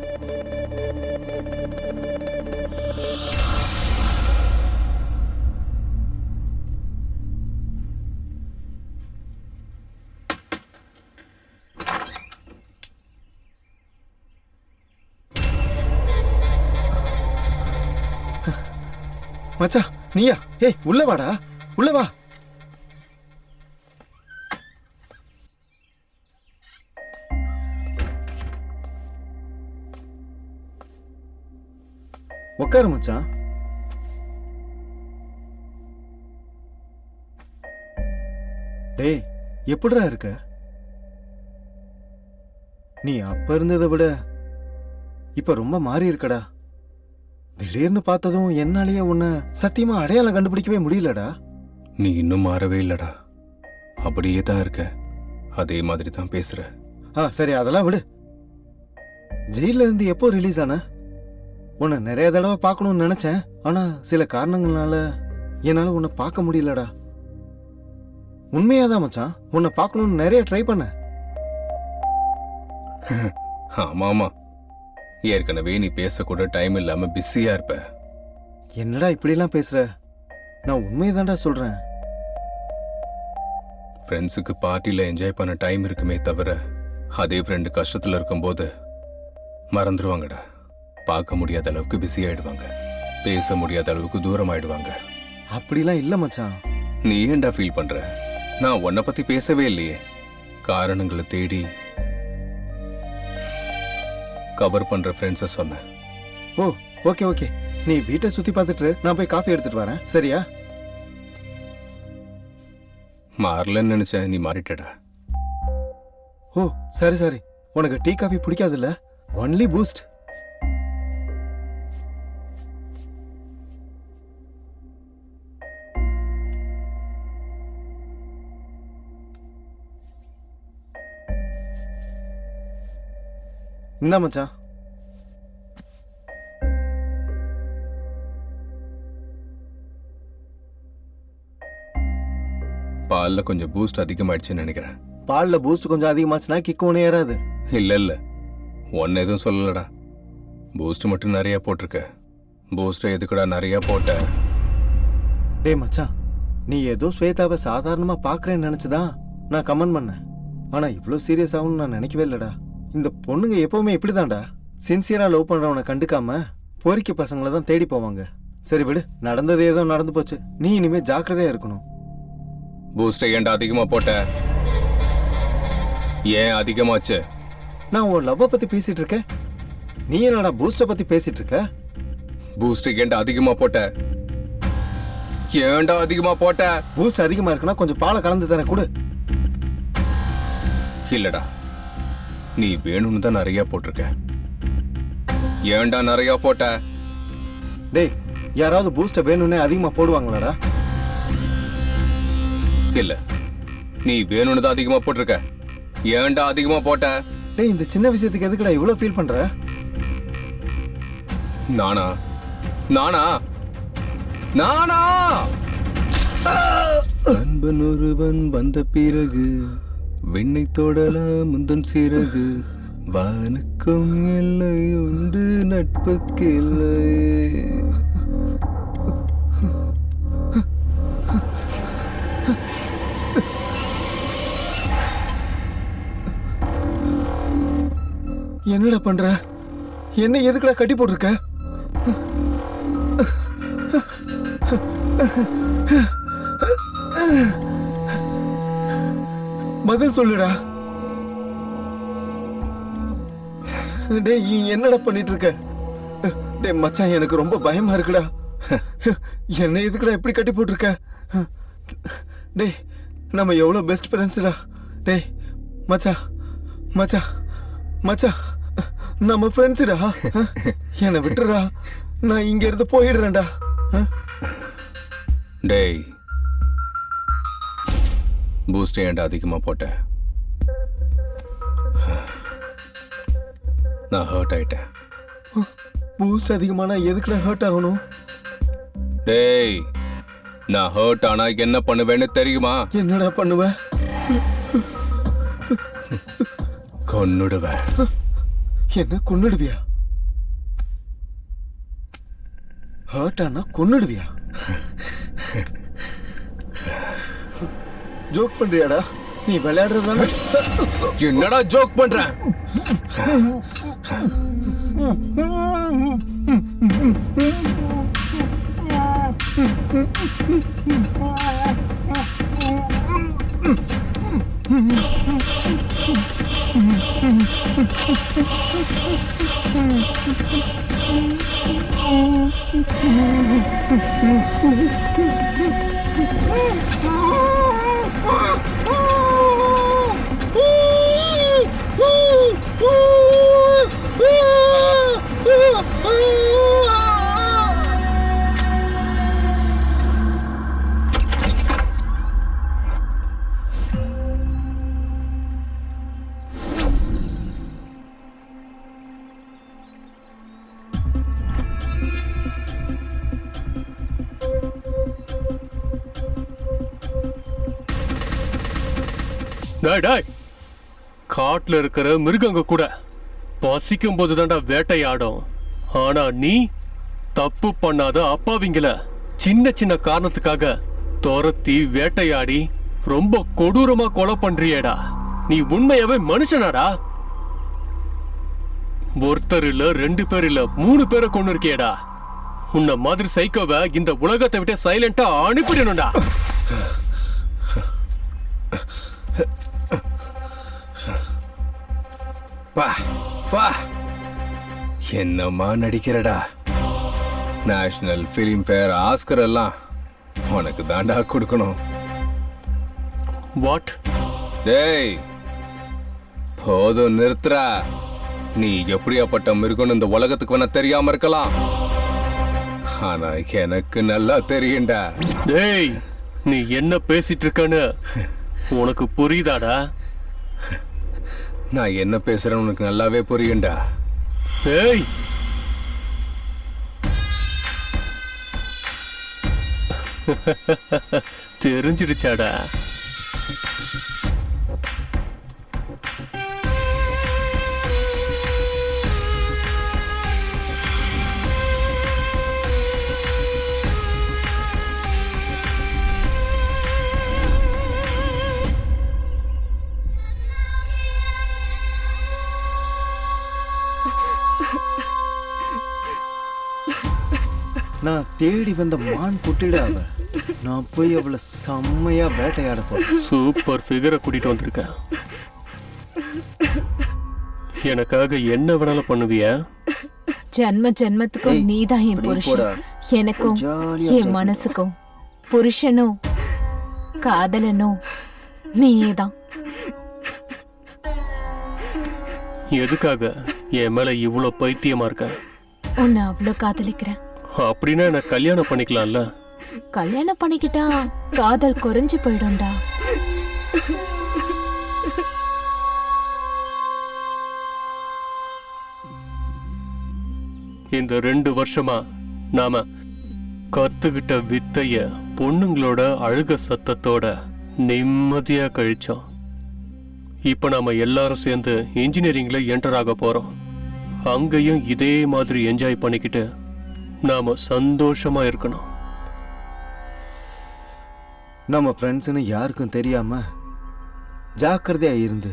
Speaker 7: மச்சா நீயா? ஏய் உள்ள வாடா, உள்ள வா. உட்காரு மச்சான். டேய் எப்படிடா இருக்க? நீ அப்ப இருந்ததை விட இப்ப ரொம்ப மாறி இருக்கடா. திடீர்னு பார்த்ததும் என்னாலேயே உன்னை சத்தியமா அடையாளம் கண்டுபிடிக்கவே முடியலடா.
Speaker 11: நீ இன்னும் மாறவே இல்லடா. அப்படியே தான் இருக்க. அதே மாதிரி தான் பேசுற.
Speaker 7: சரி அதெல்லாம் விடு. ஜெயில இருந்து எப்போ ரிலீஸ் ஆன? உன்னை நிறைய தடவை பார்க்கணும்னு நினைச்சேன். ஆனா சில காரணங்களால என்னால உன்னை பார்க்க முடியலடா. உண்மையாதான் மச்சான், உன்னை பார்க்கணும்னு நிறைய ட்ரை பண்ண.
Speaker 11: ஆமா ஆமா, ஏற்கனவே நீ பேசக்கூட டைம் இல்லாம பிஸியா இருப்ப.
Speaker 7: என்னடா இப்படிலாம் பேசுற? நான் உண்மையதான்டா சொல்றேன்.
Speaker 11: ஃப்ரெண்ட்ஸுக்கு பார்ட்டியில் என்ஜாய் பண்ண டைம் இருக்குமே தவிர அதே ஃப்ரெண்டு கஷ்டத்தில் இருக்கும்போது மறந்துடுவாங்கடா. பார்க்க முடியாத அளவுக்கு பிஸி ஆயிடுவாங்க. பேச முடியாத அளவுக்கு தூரம் ஆயிடுவாங்க.
Speaker 7: அப்படிலாம் இல்ல மச்சான்.
Speaker 11: நீ ஏன்டா ஃபீல் பண்ற? நான் உன்னை பத்தி பேசவே இல்லையே. காரணங்களை தேடி கவர் பண்ற ஃப்ரெண்ட்ஸை சொன்னேன்.
Speaker 7: ஓ ஓகே ஓகே, நீ வீட்டை சுத்தி பார்த்துட்டு நான் போய் காஃபி எடுத்துட்டு வரேன், சரியா?
Speaker 11: மாறலன்னு நினைச்சேன், நீ மாறிட்டடா.
Speaker 7: ஓ சரி சரி, உனக்கு டீ காஃபி பிடிக்காதுல்ல? Only Boost. இந்தா மச்சான்.
Speaker 11: பால்ல கொஞ்சம் பூஸ்ட் அதிகமாயிடுச்சுன்னு நினைக்கிறேன்.
Speaker 7: பால்ல பூஸ்ட் கொஞ்சம் அதிகமாச்சுன்னா கிக்கு ஒண்ணு ஏறாது.
Speaker 11: இல்ல இல்ல, ஒன்னு எதுவும் சொல்லலடா. பூஸ்ட் மட்டும் நிறைய போட்டிருக்க. பூஸ்ட் எதுக்குடா நிறைய போட்ட?
Speaker 7: டேய் மச்சான், நீ ஏதோ ஸ்வேதாவை சாதாரணமா பாக்குறேன்னு நினைச்சுதான் நான் கமெண்ட் பண்ணேன். ஆனா இவ்வளவு சீரியஸ் ஆகும்னு நான் நினைக்கவே இல்லடா. இந்த பொண்ணுங்க எப்பவுமே இப்படிதான்டா, சின்சியரா லவ் பண்றவனை கண்டுக்காம பொறிக்க பசங்களை தான் தேடி போவாங்க. சரி விடு, நடந்தது ஏதோ நடந்து போச்சு. நீ இனிமே ஜாக்கிரதையா இருக்கணும்.
Speaker 11: பூஸ்ட் ஏன்டா அதிகமா போட்ட? ஏன் அதிகமாச்சு?
Speaker 7: நான் உன் லவ்வ பத்தி பேசிட்டு இருக்கேன், நீ என்னடா பூஸ்ட பத்தி பேசிட்டு இருக்க?
Speaker 11: பூஸ்ட் ஏன்டா அதிகமா போட்ட? ஏன்டா அதிகமா போட்ட?
Speaker 7: பூஸ்ட் அதிகமா இருக்குன்னா கொஞ்சம் பாலை கலந்து தரேன், கொடு.
Speaker 11: இல்லடா, நீ வேணும்னு தான் நிறைய போட்டிருக்க. ஏன்டா நிறைய போட்ட?
Speaker 7: டேய், யாராவது பூஸ்ட வேணும்னே அதிகமா போடுவாங்களாடா?
Speaker 11: இல்ல, நீ வேணும்னு தான் அதிகமா போட்டிருக்க. ஏன்டா அதிகமா போட்ட?
Speaker 7: டேய், இந்த சின்ன விஷயத்துக்கு எதுக்குடா இவ்வளவு ஃபீல் பண்ற?
Speaker 11: நானா நானா நானா அன்பன் ஒருவன் வந்த பிறகு விண்ணை தொடலாம் முந்தன் சிறகு, வானுக்கும் எல்லை உண்டு நட்புக்கு இல்லை.
Speaker 7: என்னடா பண்ற? என்ன எதுக்குடா கட்டி போட்டிருக்க? பதில் சொல்லுடா. டேய், என்னடா பண்ணிட்டு இருக்க? டேய் மச்சான், எனக்கு ரொம்ப பயமா இருக்குடா. என்ன எதுக்குடா எப்படி கட்டி போட்டிருக்க? டேய், நம்ம எவ்வளவு பெஸ்ட் ஃப்ரெண்ட்ஸ்டா. டேய் மச்சான் மச்சான் மச்சான், நம்ம ஃப்ரெண்ட்ஸ்டா. என்னை விட்டுறா, நான் இங்க இருந்து போயிடுறேன்டா.
Speaker 11: டேய், பூஸ்ட் ஏன்டா அதிகமா போட்ட? நான் ஹர்ட் ஆயிட்டேன்.
Speaker 7: பூஸ்ட் அதிகமானா எதுக்குடா ஹர்ட் ஆகணும்?
Speaker 11: டேய், நான் ஹர்ட் ஆனா என்ன பண்ணுவேன்னு தெரியுமா?
Speaker 7: என்னடா பண்ணுவ?
Speaker 11: கொன்னுடுவேன்.
Speaker 7: என்ன கொன்னுடுவியா? ஹர்ட் ஆனா கொன்னுடுவியா? ஜோக் பண்றியாடா? நீ விளையாடுறதானே?
Speaker 11: என்னடா ஜோக் பண்றேன்?
Speaker 6: டேய் டேய், காட்டுல இருக்கிற மிருகங்க கூட பசிக்கும் போது தான்டா வேட்டையாடும். ஆனா நீ தப்பு பண்ணாத அப்பாவிங்கள சின்ன சின்ன காரணத்துக்காக துரத்தி வேட்டையாடி ரொம்ப கொடூரமா கொலை பண்றியேடா. நீ உண்மையாவே மனுஷனாடா? ஒருத்தர் இல்ல, 2 பேர் இல்ல, 3 பேரை கொண்டு இருக்கியேடா. உன்ன மாதிரி சைக்கோவை இந்த உலகத்தை விட்டு சைலண்டா அனுப்பிடணும்டா.
Speaker 11: பா பா, என்னம்மா நடிக்கிறடா. நேஷனல் ஃபிலிம் ஃபேர், ஆஸ்கர் எல்லாம் உனக்கு தாண்டா கொடுக்கணும்.
Speaker 6: வாட்?
Speaker 11: டேய் போதும், நிறுத்துறா. நீ எப்படியாப்பட்ட மிருகம்னு இந்த உலகத்துக்கு வேணா தெரியாம இருக்கலாம், ஆனா எனக்கு நல்லா தெரியும்டா.
Speaker 6: டேய், நீ என்ன பேசிட்டு இருக்கன்னு உனக்கு புரியுதாடா?
Speaker 11: நான் என்ன பேசுறேன்னு உனக்கு நல்லாவே புரியும்டா.
Speaker 6: டேய், தெரிஞ்சிடுச்சாடா?
Speaker 7: நான் தேடி வந்த மான் குட்டிடாவ. நான் போய் அவளை செம்மையா வேட்டையாட போறேன்.
Speaker 6: சூப்பர் ஃபிகரை கூட்டிட்டு வந்திருக்க. எனக்காக என்ன வேணாலும் பண்ணுவியா?
Speaker 8: ஜன்ம ஜன்மத்துக்கும் நீதான் என் புருஷன், எனக்கும் என் மனசுக்கும் புருஷனும் காதலனும் நீதான்.
Speaker 6: எதுக்காக என் மேல இவ்வளவு பைத்தியமா இருக்க?
Speaker 8: உன்னை அவ்வளவு காதலிக்கிறேன்.
Speaker 6: அப்படின்னா என்ன கல்யாணம் பண்ணிக்கலாம்ல?
Speaker 8: கல்யாணம் பண்ணிக்கிட்டா காதல் குறைஞ்சு போயிடும்டா.
Speaker 6: இந்த 2 வருஷமா நாம கத்துக்கிட்ட வித்தைய பொண்ணுங்களோட அழுக சத்தத்தோட நிம்மதியா கழிச்சோம். இப்ப நாம எல்லாரும் சேர்ந்து இன்ஜினியரிங்ல என்டர் ஆக போறோம். அங்கேயும் இதே மாதிரி என்ஜாய் பண்ணிக்கிட்டு நாம சந்தோஷமா இருக்கணும்.
Speaker 7: நம்ம ஃப்ரெண்ட்ஸ்னு யாருக்கும் தெரியாம ஜாக்கிரதையா இருந்து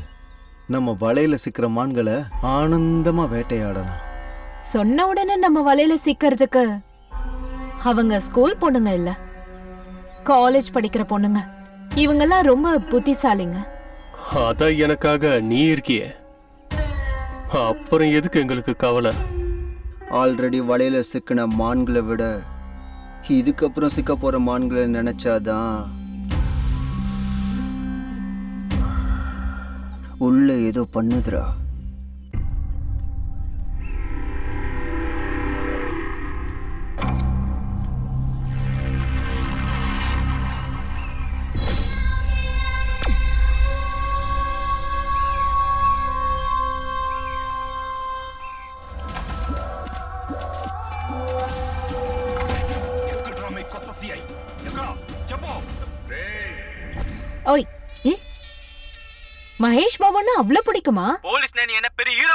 Speaker 7: நம்ம வலையில சிக்கிற மான்களை ஆனந்தமா வேட்டையாடலாம்.
Speaker 8: சொன்ன உடனே நம்ம வலையில சிக்கிறதுக்கு அவங்க ஸ்கூல் பொண்ணுங்க இல்ல, காலேஜ் படிக்கிற பொண்ணுங்க. இவங்கெல்லாம் ரொம்ப புத்திசாலிங்க.
Speaker 6: அதான் எனக்காக நீ இருக்கியே, அப்புறம் எதுக்கு எங்களுக்கு கவலை?
Speaker 13: ஆல்ரெடி வலையில சிக்கின மான்களை விட இதுக்கப்புறம் சிக்க போற மான்களை நினைச்சாதான் உள்ள ஏதோ பண்ணுதுடா.
Speaker 8: ஓய், மகேஷ் பாபுன்னா அவ்வளவு பிடிக்குமா?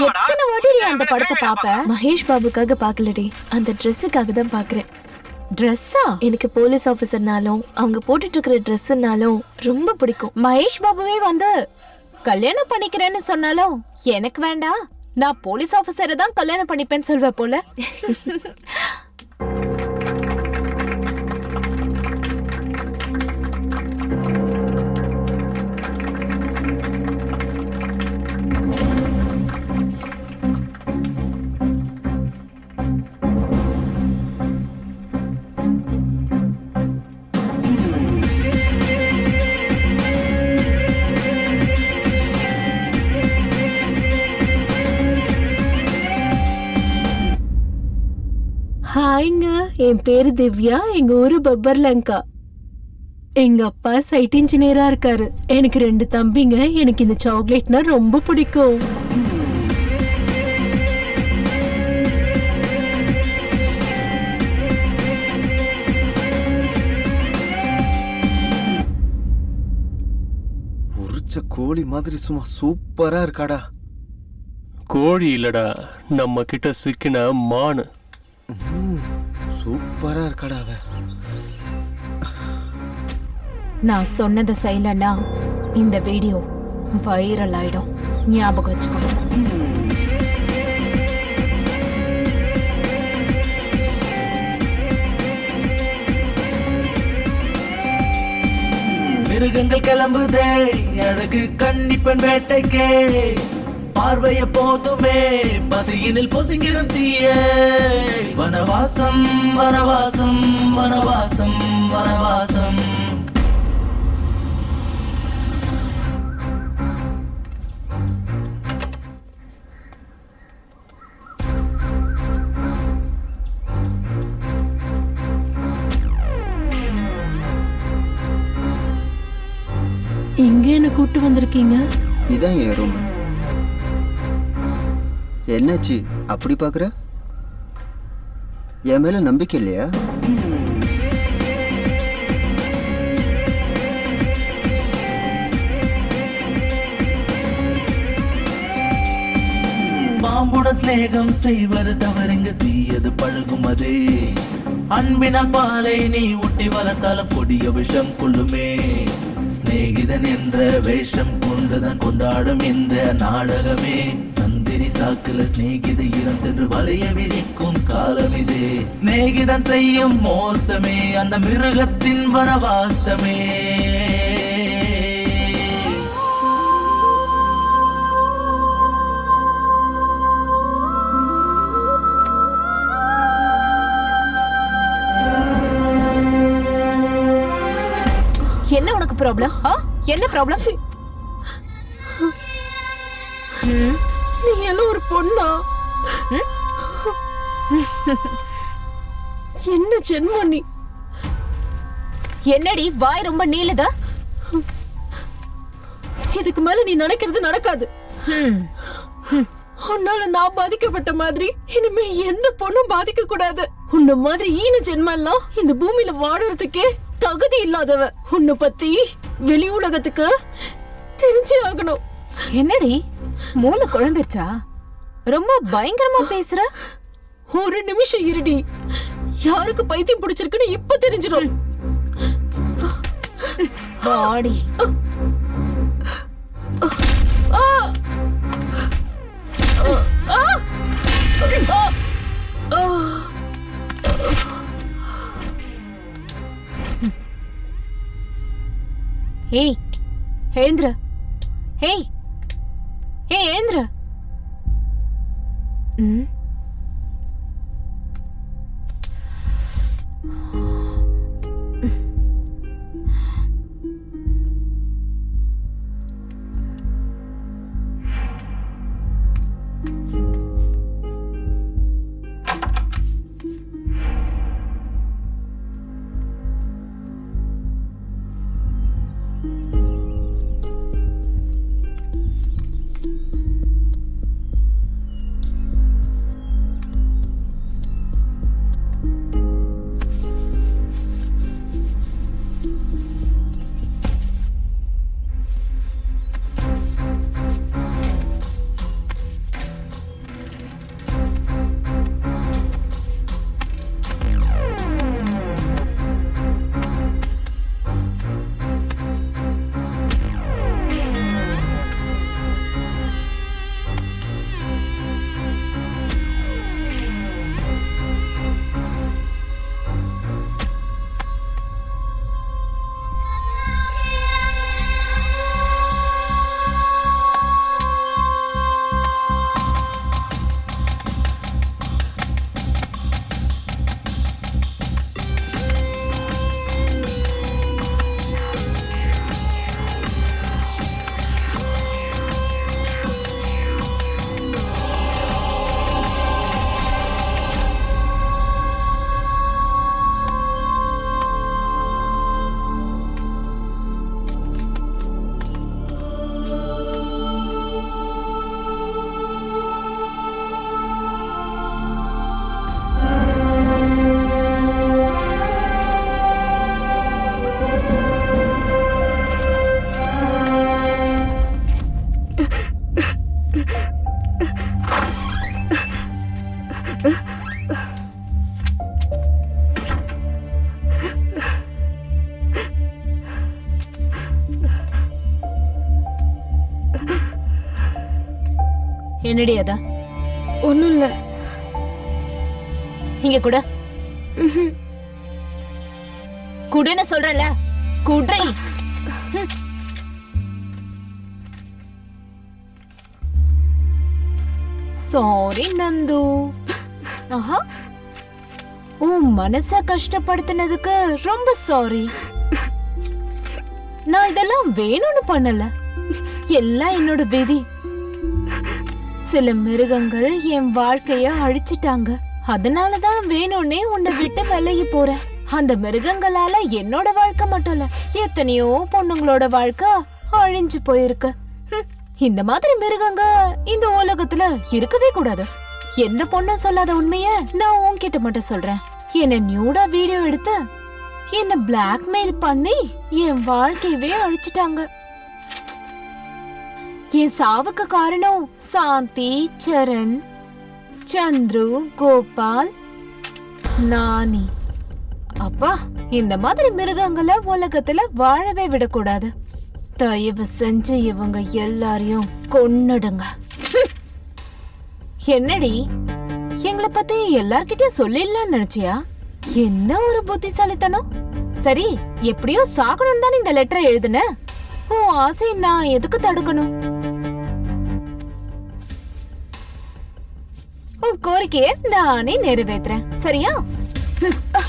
Speaker 8: எத்தனை வாட்டி நீ அந்த படத்தை பாப்ப?
Speaker 12: மகேஷ் பாபுக்காக பார்க்கலடி, அந்த ட்ரெஸ்ஸுக்காக தான் பார்க்கறேன்.
Speaker 8: ட்ரெஸ்ஸா?
Speaker 12: எனக்கு போலீஸ் ஆஃபீஸர்னாலும் அவங்க போட்டுட்டு இருக்கிற ட்ரெஸ்ஸுனாலும் ரொம்ப பிடிக்கும்.
Speaker 8: மகேஷ் பாபுவே வந்து கல்யாணம் பண்ணிக்கிறேன்னு சொன்னாலும் எனக்கு வேண்டாம், நான் போலீஸ் ஆபீசரை தான் கல்யாணம் பண்ணிப்பேன்னு சொல்வ போல.
Speaker 17: ஹாய்ங்க, என் பேரு திவ்யா. எங்க ஊரு பப்பர்லங்கா. எங்க அப்பா சைட் இன்ஜினியரா இருக்காரு. எனக்கு 2 தம்பிங்க. எனக்கு இந்த சாக்லேட்னா ரொம்ப பிடிக்கும்.
Speaker 7: உரிச்ச கோழி மாதிரி சும்மா சூப்பரா இருக்காடா.
Speaker 6: கோழி இல்லடா, நம்ம கிட்ட சிக்கின மானு.
Speaker 7: சூப்பரா இருக்காடா அவ.
Speaker 8: நான் சொன்னதை செய்யலன்னா இந்த வீடியோ வைரல் ஆயிடும், ஞாபகம் வச்சுக்கோ.
Speaker 4: மிருகங்கள் கிளம்புதே அழகு கன்னிப்பெண் வேட்டைக்கே, பார்வைய போதுமே பசியினில் பொசுங்கிடும் தீய. வனவாசம் வனவாசம் வனவாசம் வனவாசம்.
Speaker 17: இங்க என்ன கூட்டு வந்திருக்கீங்க?
Speaker 13: இதான் என் ரூம். என்னாச்சு அப்படி பாக்குற? என் மேல நம்பிக்கை இல்லையா?
Speaker 4: பாம்புடன் சிநேகம் செய்வது தவறுங்க, தீயது பழகும் அதே. அன்பினால் பாலை நீ ஊட்டி வளர்த்தாலும் கொடிய விஷம் கொள்ளுமே. சிநேகிதன் என்ற வேஷம் கொண்டுதான் கொண்டாடும் இந்த நாடகமே. சந்திரி சாக்குல சிநேகித இடம் சென்று வளைய விரிக்கும் காலம் இது. சிநேகிதன் செய்யும் மோசமே அந்த மிருகத்தின் வனவாசமே.
Speaker 8: என்ன உனக்கு ப்ராப்ளம்? என்ன ப்ராப்ளம்?
Speaker 17: நீ எல்லாம் ஒரு பொண்ணா? என்ன ஜென்மம் நீ?
Speaker 8: என்னடி வாய் ரொம்ப நீளுதா?
Speaker 17: இதுக்கு மேல நீ நினைக்கிறது நடக்காது. உன்னால நான் பாதிக்கப்பட்ட மாதிரி இனிமே எந்த பொண்ணும் பாதிக்க கூடாது. உன்ன மாதிரி ஈன ஜென்மம் எல்லாம் இந்த பூமியில வாழறதுக்கே தகுதி இல்லாதவ. உன்னை பத்தி வெளி உலகத்துக்கு தெரிஞ்சே ஆகணும்.
Speaker 8: என்னடி மூளை குழம்பிருச்சா? ரொம்ப பயங்கரமா பேசுற.
Speaker 17: ஒரு நிமிஷம் இருடி, யாருக்கு பைத்தியம் பிடிச்சிருக்குன்னு இப்ப தெரிஞ்சிடும்.
Speaker 8: பாடி ஏய் எழுந்திர. ஏய் ஏய் எழுந்திர. என்னடி அதான்?
Speaker 15: ஒன்றும் இல்லை.
Speaker 8: இங்க கூட குடுன்னு சொல்றல, குட்ரை. சாரி நந்து. ஆஹா, உன் மனச கஷ்டப்படுத்தினதுக்கு ரொம்ப சாரி. நான் இதெல்லாம் வேணும்னு பண்ணல, எல்லாம் என்னோட விதி. சில மிருகங்கள் என் வாழ்க்கைய அழிச்சிட்டாங்க, அதனாலதான் வேணும்னே உன்னை விட்டு விலகி போறேன். அந்த மிருகங்களால என்னோட வாழ்க்கை மட்டும் இல்ல, எத்தனையோ பொண்ணுங்களோட வாழ்க்கை அழிஞ்சு போயிருக்கு. இந்த மாதிரி மிருகங்க இந்த உலகத்துல இருக்கவே கூடாது. எந்த பொண்ணும் சொல்லாத உண்மைய நான் உன்கிட்ட மட்டும் சொல்றேன். என்ன நியூடா வீடியோ எடுத்து என்ன பிளாக்மெயில் பண்ணி என் வாழ்க்கையவே அழிச்சிட்டாங்க. என் சாவுக்கு காரணம் சாந்தி, சரண், சந்துரு, கோபால், நானி. அப்பா, இந்த மாதிரி மிருகங்களை உலகத்துல வாழவே விடக்கூடாது. தயவு செஞ்சு இவங்க எல்லாரையும் கொன்னுடுங்க. என்னடி, எங்களை பத்தி எல்லார்கிட்டயும் சொல்லிடலாம்னு நினைச்சியா? என்ன ஒரு புத்திசாலித்தனம். சரி, எப்படியோ சாகணும் தானே இந்த லெட்டரை எழுதுன. உன் ஆசை நான் எதுக்கு தடுக்கணும்? உன் கோரிக்கைய நானே நிறைவேற்றுறேன், சரியா?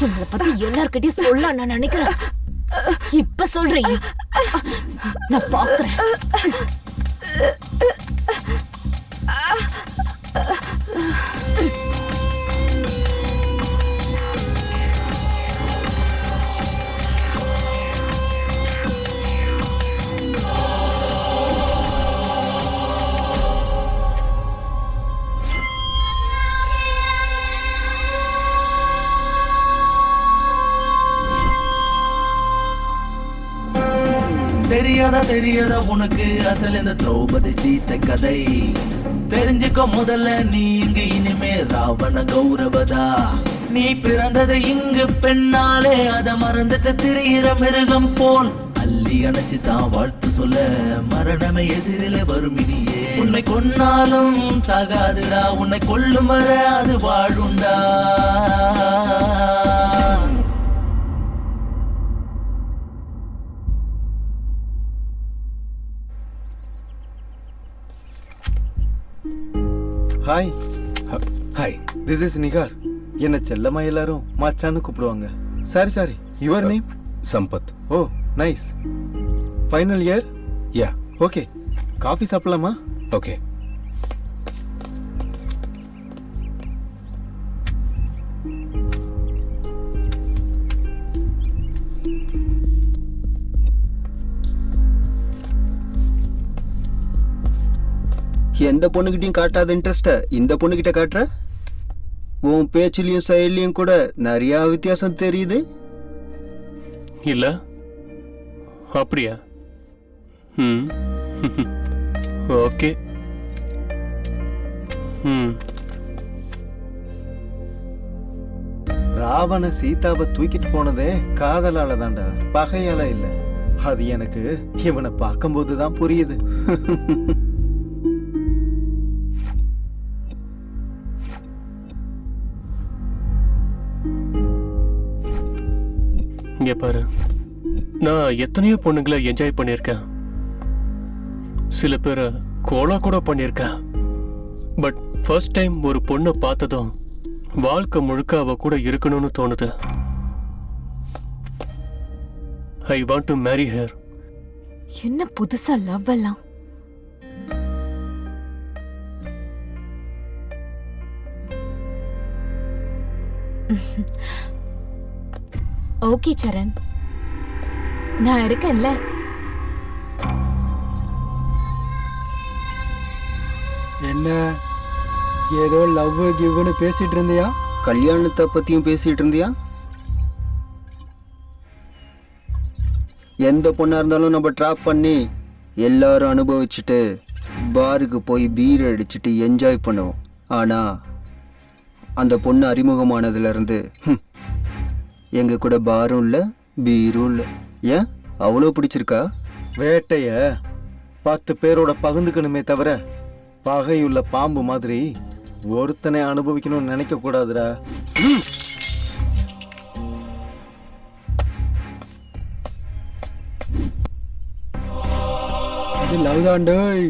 Speaker 8: எங்களை பத்தி எல்லார்கிட்டயும் சொல்ல நான் நினைக்கிறேன். இப்ப சொல்றீங்க, நான் பாக்குறேன்.
Speaker 4: தெரியாதா உனக்கு அசல் இந்த திரௌபதி சீத்தை கதை. தெரிஞ்சுக்க முதல்ல நீ இங்கு இனிமே ராவண கௌரவதா. நீ பிறந்தது இங்கு பெண்ணாலே, அத மறந்துட்டு திரிகிற மிருகம் போல் அள்ளி அணைச்சு தான் வாழ்த்து சொல்ல மரணமே எதிரிலே வரும் இனியே. உன்னை கொன்னாலும் சாகாதுடா, உன்னை கொல்லும் வர அது வாழுண்டா.
Speaker 7: Hi.
Speaker 11: Hi,
Speaker 7: this is Nigar. என்ன செல்லமா எல்லாரும் மச்சான்னு கூப்பிடுவாங்க. Sorry, your name?
Speaker 11: Sampath.
Speaker 7: Oh nice. Final year?
Speaker 11: Yeah.
Speaker 7: Okay, coffee சாப்பிடலாமா?
Speaker 11: ஓகே.
Speaker 13: எந்த பொண்ணுகிட்டையும் காட்டாத இன்ட்ரெஸ்ட இந்த பொண்ணுகிட்ட காட்டுற? உன் பேச்சுலயும் செயலையும் கூட நிறைய வித்தியாசம் தெரியுது.
Speaker 6: இல்ல அப்படியா? ஓகே.
Speaker 7: ராவண சீதாவை தூக்கிட்டு போனதே காதலால தான்டா, பகையால இல்ல. அது எனக்கு இவனை பார்க்கும்போதுதான் புரியுது.
Speaker 6: இங்க பாரு, நான் எத்தனையோ பொண்ணுங்களை என்ஜாய் பண்ணியிருக்கேன், சில பேரை கோலா கூட பண்ணியிருக்கேன். பட் ஃபர்ஸ்ட் டைம் ஒரு பொண்ணை பார்த்ததும் வாழ்க்கை முழுக்க அவ கூட இருக்கணும்னு தோணுது. I want to marry her.
Speaker 8: என்ன புதுசா லவ் எல்லாம்? ஓகே சரண், நான் இருக்கேன்ல.
Speaker 16: என்ன ஏதோ லவ் கிவ்னு பேசிட்டு இருந்தியா?
Speaker 13: கல்யாணத்தை பத்தியும் பேசிட்டு இருந்தியா? எந்த பொண்ணா இருந்தாலும் நம்ம ட்ராப் பண்ணி எல்லாரும் அனுபவிச்சுட்டு பாருக்கு போய் பீர் அடிச்சுட்டு என்ஜாய் பண்ணுவோம். ஆனா அந்த பொண்ணு அறிமுகமானதுல இருந்து எங்க கூட பாரும் இல்ல, பீரும் இல்ல. ஏன் அவ்வளோ பிடிச்சிருக்கா?
Speaker 7: வேட்டைய 10 பேரோட பகிர்ந்துக்கணுமே தவிர பகையுள்ள பாம்பு மாதிரி ஒருத்தனை அனுபவிக்கணும்னு நினைக்க கூடாதுடா.
Speaker 16: இது love தாண்டோய்.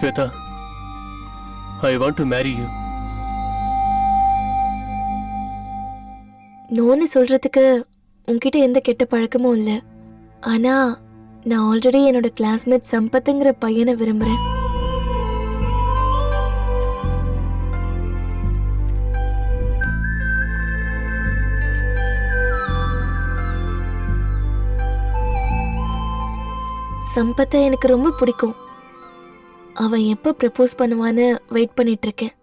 Speaker 6: Shweta, I want to marry you.
Speaker 12: நோன்னு சொல்றதுக்கு உன்கிட்ட எந்த கெட்ட பழக்கமும் இல்லை. ஆனா நான் ஆல்ரெடி என்னோட கிளாஸ்மேட் சம்பத்துங்கிற பையனை விரும்புறேன். சம்பத்தை எனக்கு ரொம்ப பிடிக்கும். அவன் எப்ப ப்ரப்போஸ் பண்ணுவான்னு வெயிட் பண்ணிட்டு இருக்கேன்.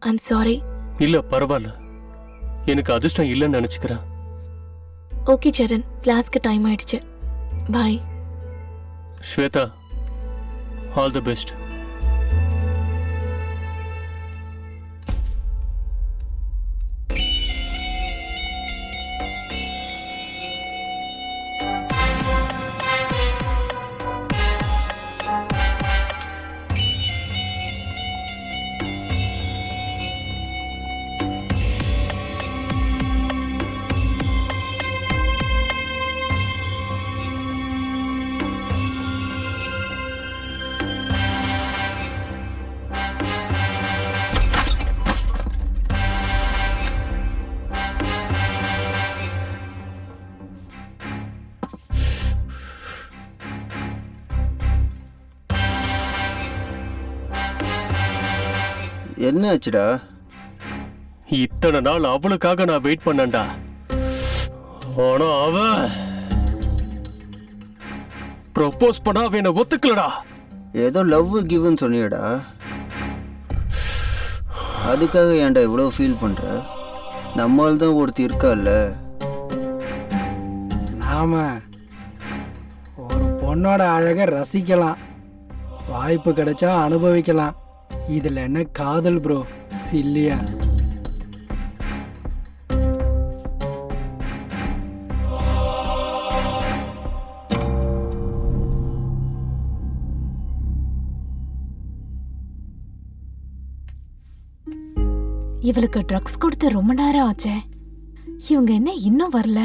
Speaker 12: I'm sorry.
Speaker 6: இல்ல பரவாயில்ல, எனக்கு அதிர்ஷ்டம் இல்லைன்னு நினைச்சுக்கிறேன்.
Speaker 12: ஓகே சரண், கிளாஸ்க்கு டைம் ஆயிடுச்சு. பாய்.
Speaker 6: Shweta, all the best.
Speaker 13: என்ன ஆச்சுடா?
Speaker 6: இத்தனை நாள் அவளுக்காக நான் வெயிட் பண்ணேன்டா. ஆனா அவ ப்ரப்போஸ் பண்ணா அவ என்ன ஒத்துக்கலடா.
Speaker 13: ஏதோ லவ் கிவ்னு சொன்னியடா, அதுக்காக ஏன்டா இவ்வளோ ஃபீல் பண்ற? நம்மால் தான் ஒருத்தி இருக்கால்ல.
Speaker 14: நாம ஒரு பொண்ணோட அழகை ரசிக்கலாம், வாய்ப்பு கிடைச்சா அனுபவிக்கலாம். இதுல என்ன காதல் ப்ரோ, சில்லியா?
Speaker 8: இவளுக்கு ட்ரக்ஸ் கொடுத்து ரொம்ப நேரம் ஆச்சே. இவங்க என்ன இன்னும் வரல?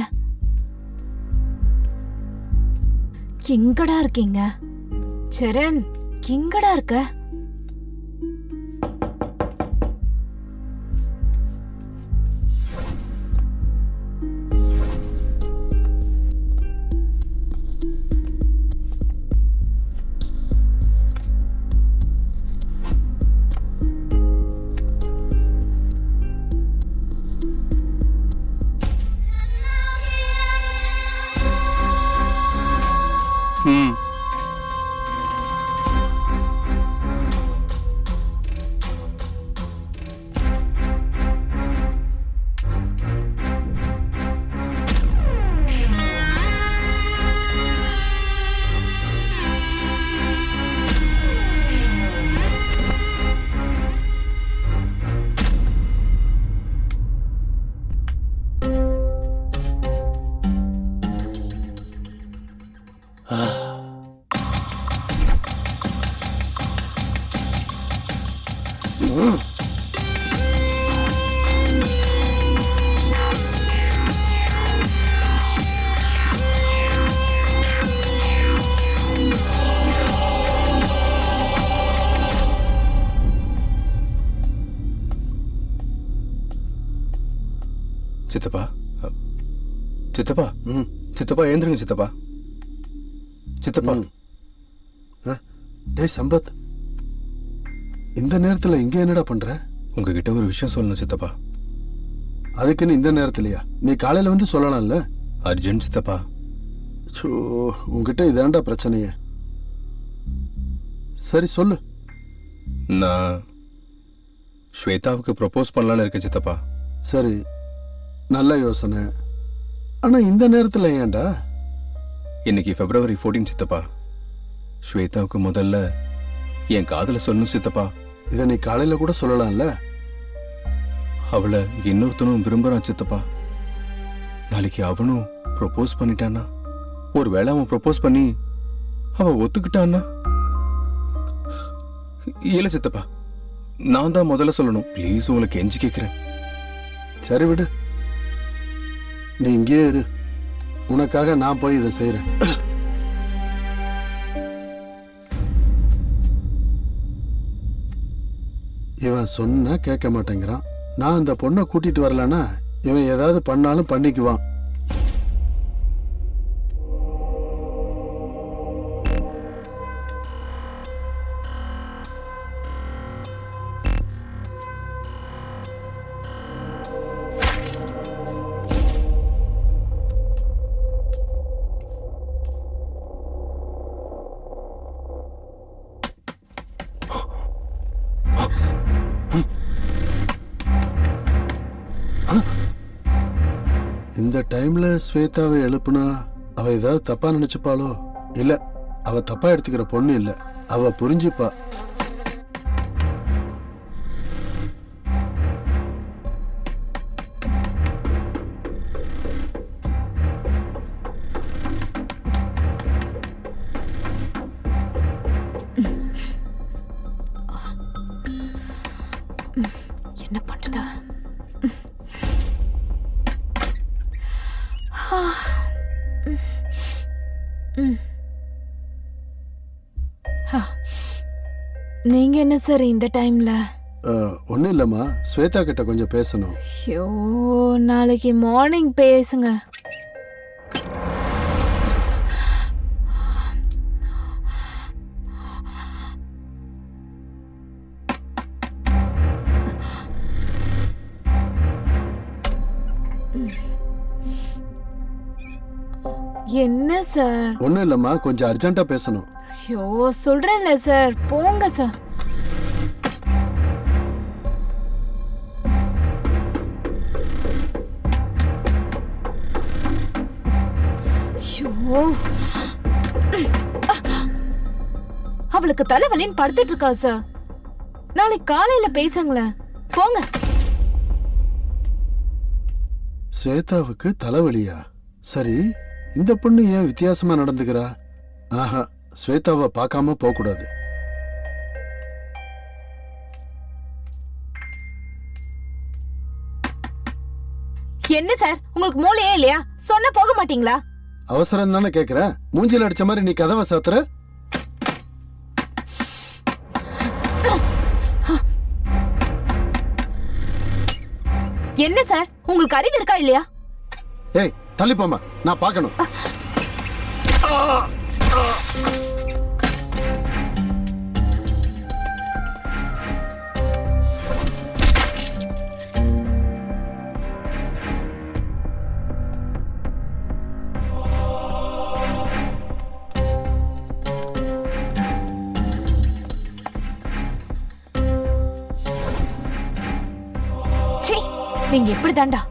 Speaker 8: எங்கடா இருக்கீங்க? சரண், எங்கடா இருக்க?
Speaker 11: சித்தப்பா, சித்தப்பா, சித்தப்பா எழுந்துருங்க சித்தப்பா. சித்தப்பா.
Speaker 10: டேய் சம்பத், இந்த நேரத்துல இங்க என்னடா பண்ற?
Speaker 11: உங்ககிட்ட ஒரு விஷயம் சொல்லணும் சித்தப்பா.
Speaker 10: அதுக்குன்னு இந்த நேரத்துலயா? நீ காலையில வந்து சொல்லலாம்ல.
Speaker 11: அர்ஜென்ட் சித்தப்பா.
Speaker 10: உங்ககிட்ட இதாண்டா பிரச்சனையே. சரி சொல்லு.
Speaker 11: நான் ஸ்வேதாவுக்கு ப்ரப்போஸ் பண்ணலான்னு இருக்கேன் சித்தப்பா.
Speaker 10: சரி, நல்ல யோசனை. ஆனா இந்த நேரத்துல ஏன்டா?
Speaker 11: இன்னைக்கு February 14 சித்தப்பா. ஸ்வேதாவுக்கு முதல்ல என் காதல சொல்லணும் சித்தப்பா.
Speaker 10: இதை நீ காலையில கூட சொல்லலாம்ல.
Speaker 11: அவளை இன்னொருத்தனும் விரும்புறான் சித்தப்பா. நாளைக்கு அவனும் ப்ரொபோஸ் பண்ணிட்டான்னா, ஒருவேளை அவன் ப்ரொபோஸ் பண்ணி அவ ஒத்துக்கிட்டான்னா? இல்ல சித்தப்பா, நான் தான் முதல்ல சொல்லணும். ப்ளீஸ், உங்களுக்கு கெஞ்சி கேட்கிறேன்.
Speaker 10: சரி விடு, நீ இங்கே இரு. உனக்காக நான் போய் இதை செய்யறேன். இவன் சொன்னா கேட்க மாட்டேங்கிறான். நான் அந்த பொண்ணை கூட்டிட்டு வரலன்னா இவன் ஏதாவது பண்ணாலும் பண்ணிக்குவான். இந்த டைம்ல ஸ்வேதாவை எழுப்புனா அவ ஏதாவது தப்பா நினைச்சுப்பாளோ? இல்ல, அவ தப்பா எடுத்துக்கிற பொண்ணு இல்ல, அவ புரிஞ்சுப்பா.
Speaker 8: என்ன பண்றது? நீங்க என்ன சார் இந்த டைம்ல?
Speaker 10: ஒன்னும் இல்லம்மா, ஸ்வேதா கிட்ட கொஞ்சம் பேசணும்.
Speaker 8: ஐயோ, நாளைக்கு மார்னிங் பேசுங்க. என்ன சார்?
Speaker 10: ஒன்னும் இல்லம்மா, கொஞ்சம் அர்ஜென்ட்டா பேசணும்.
Speaker 8: ஐயோ, சொல்றேன்ல சார், போங்க சார். அவளுக்கு தலைவலின்னு படுத்துட்டு இருக்கா சார். நாளைக்கு காலையில பேசுங்களேன், போங்க.
Speaker 10: ஸ்வேதாவுக்கு தலைவலியா? சரி, இந்த பொண்ணு ஏன் வித்தியாசமா நடந்துக்கிறா? ஆஹா, ஸ்வேதாவை பார்க்காம போக கூடாது.
Speaker 8: என்ன சார், உங்களுக்கு மூளையே இல்லையா? சொன்ன போக மாட்டீங்களா?
Speaker 10: அவசரம் தானே கேக்குறேன். மூஞ்சில அடிச்ச மாதிரி நீ கதவை சாத்துற.
Speaker 8: என்ன சார், உங்களுக்கு அறிவு இருக்கா இல்லையா?
Speaker 10: ஏய், தள்ளி போமா, நான் பார்க்கணும்.
Speaker 8: நீங்க எப்படி தாண்டா?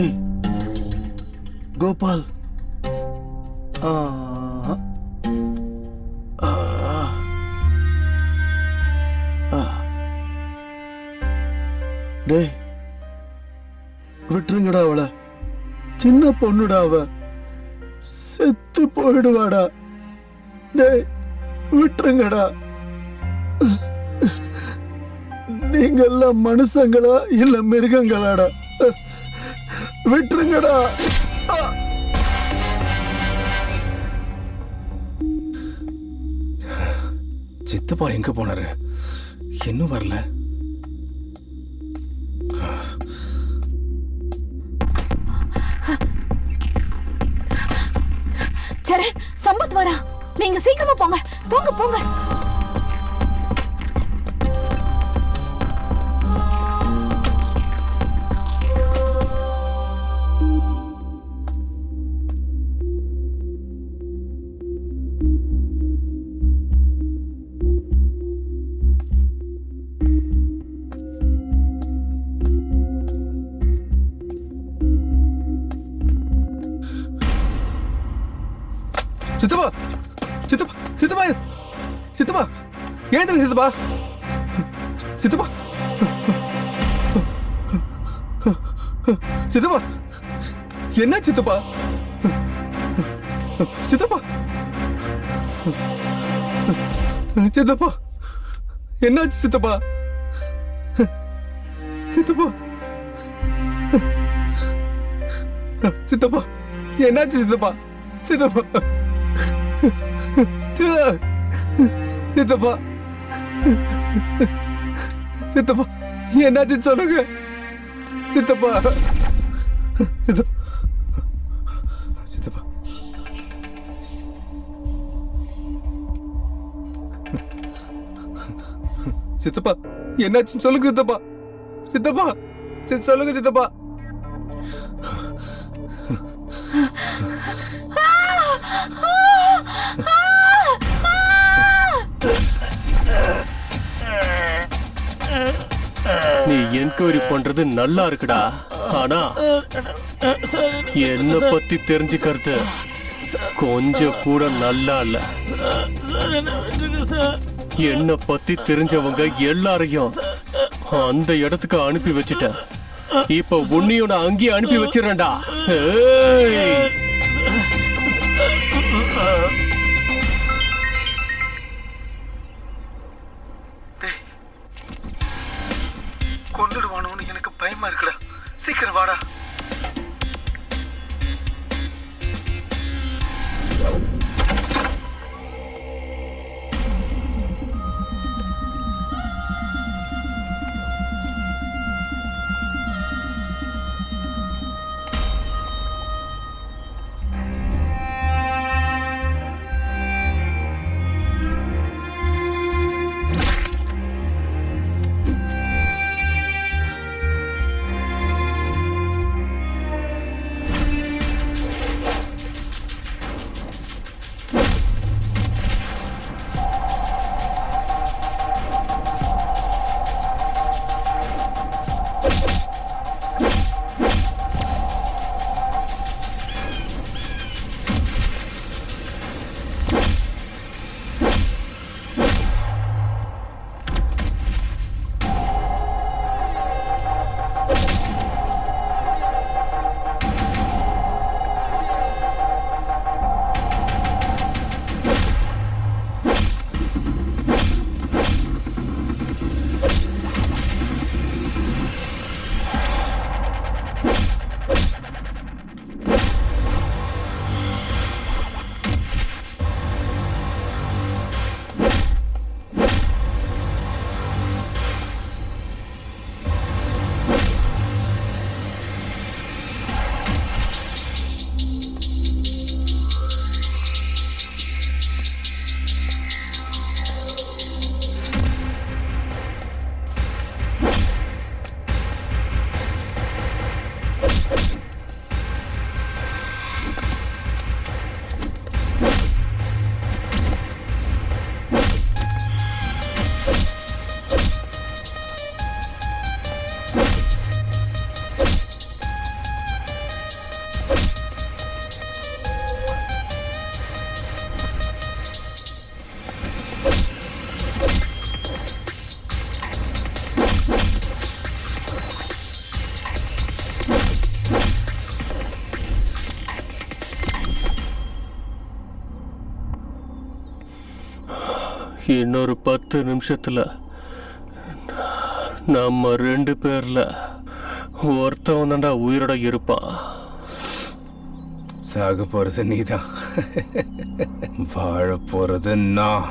Speaker 10: ஏய் கோபால், டேய் விட்டுருங்கடா அவளை. சின்ன பொண்ணுடா, அவ செத்து போயிடுவாடா. டேய் விட்டுருங்கடா. நீங்க எல்லாம் மனுஷங்களா இல்ல மிருகங்களாடா? விட்டுருங்கடா.
Speaker 11: சித்தப்பா எங்க போனாரு? இன்னும் வரல.
Speaker 8: சரண், சம்பத் வரா. நீங்க சீக்கிரமா போங்க, போங்க போங்க.
Speaker 11: சித்தப்பா சித்தப்பா சித்தப்பா சித்தப்பா எழுந்துங்க சித்தப்பா சித்தப்பா சித்தப்பா என்ன சித்தப்பா சித்தப்பா சித்தப்பா என்னாச்சு சித்தப்பா சித்தப்பா சித்தப்பா என்னாச்சு சித்தப்பா சித்தப்பா சித்தப்பா சித்தப்பா என்னாச்சு சொல்லுங்க சித்தப்பா சித்தப்பா சித்தப்பா சித்தப்பா என்னாச்சு சொல்லுங்க சித்தப்பா சித்தப்பா சொல்லுங்க சித்தப்பா
Speaker 6: நீ என்கொயரி பண்றது நல்லா இருக்குடா, ஆனா என்ன பத்தி தெரிஞ்சுக்கிறது கொஞ்சம் கூட நல்லா இல்ல. என்ன பத்தி தெரிஞ்சவங்க எல்லாரையும் அந்த இடத்துக்கு அனுப்பி வச்சுட்டேன். இப்ப உன்னையும் நான் அங்கேயே அனுப்பி வச்சிடறேன்டா.
Speaker 7: கொண்டுடுவானோன்னு எனக்கு பயமா இருக்குடா. சீக்கிரம் வாடா.
Speaker 6: இன்னொரு 10 நிமிஷத்துல நம்ம 2 பேர்ல ஒருத்தவன் தான்டா உயிரோட இருப்பான்.
Speaker 11: சாக போறது நீதான், வாழ போறது நான்.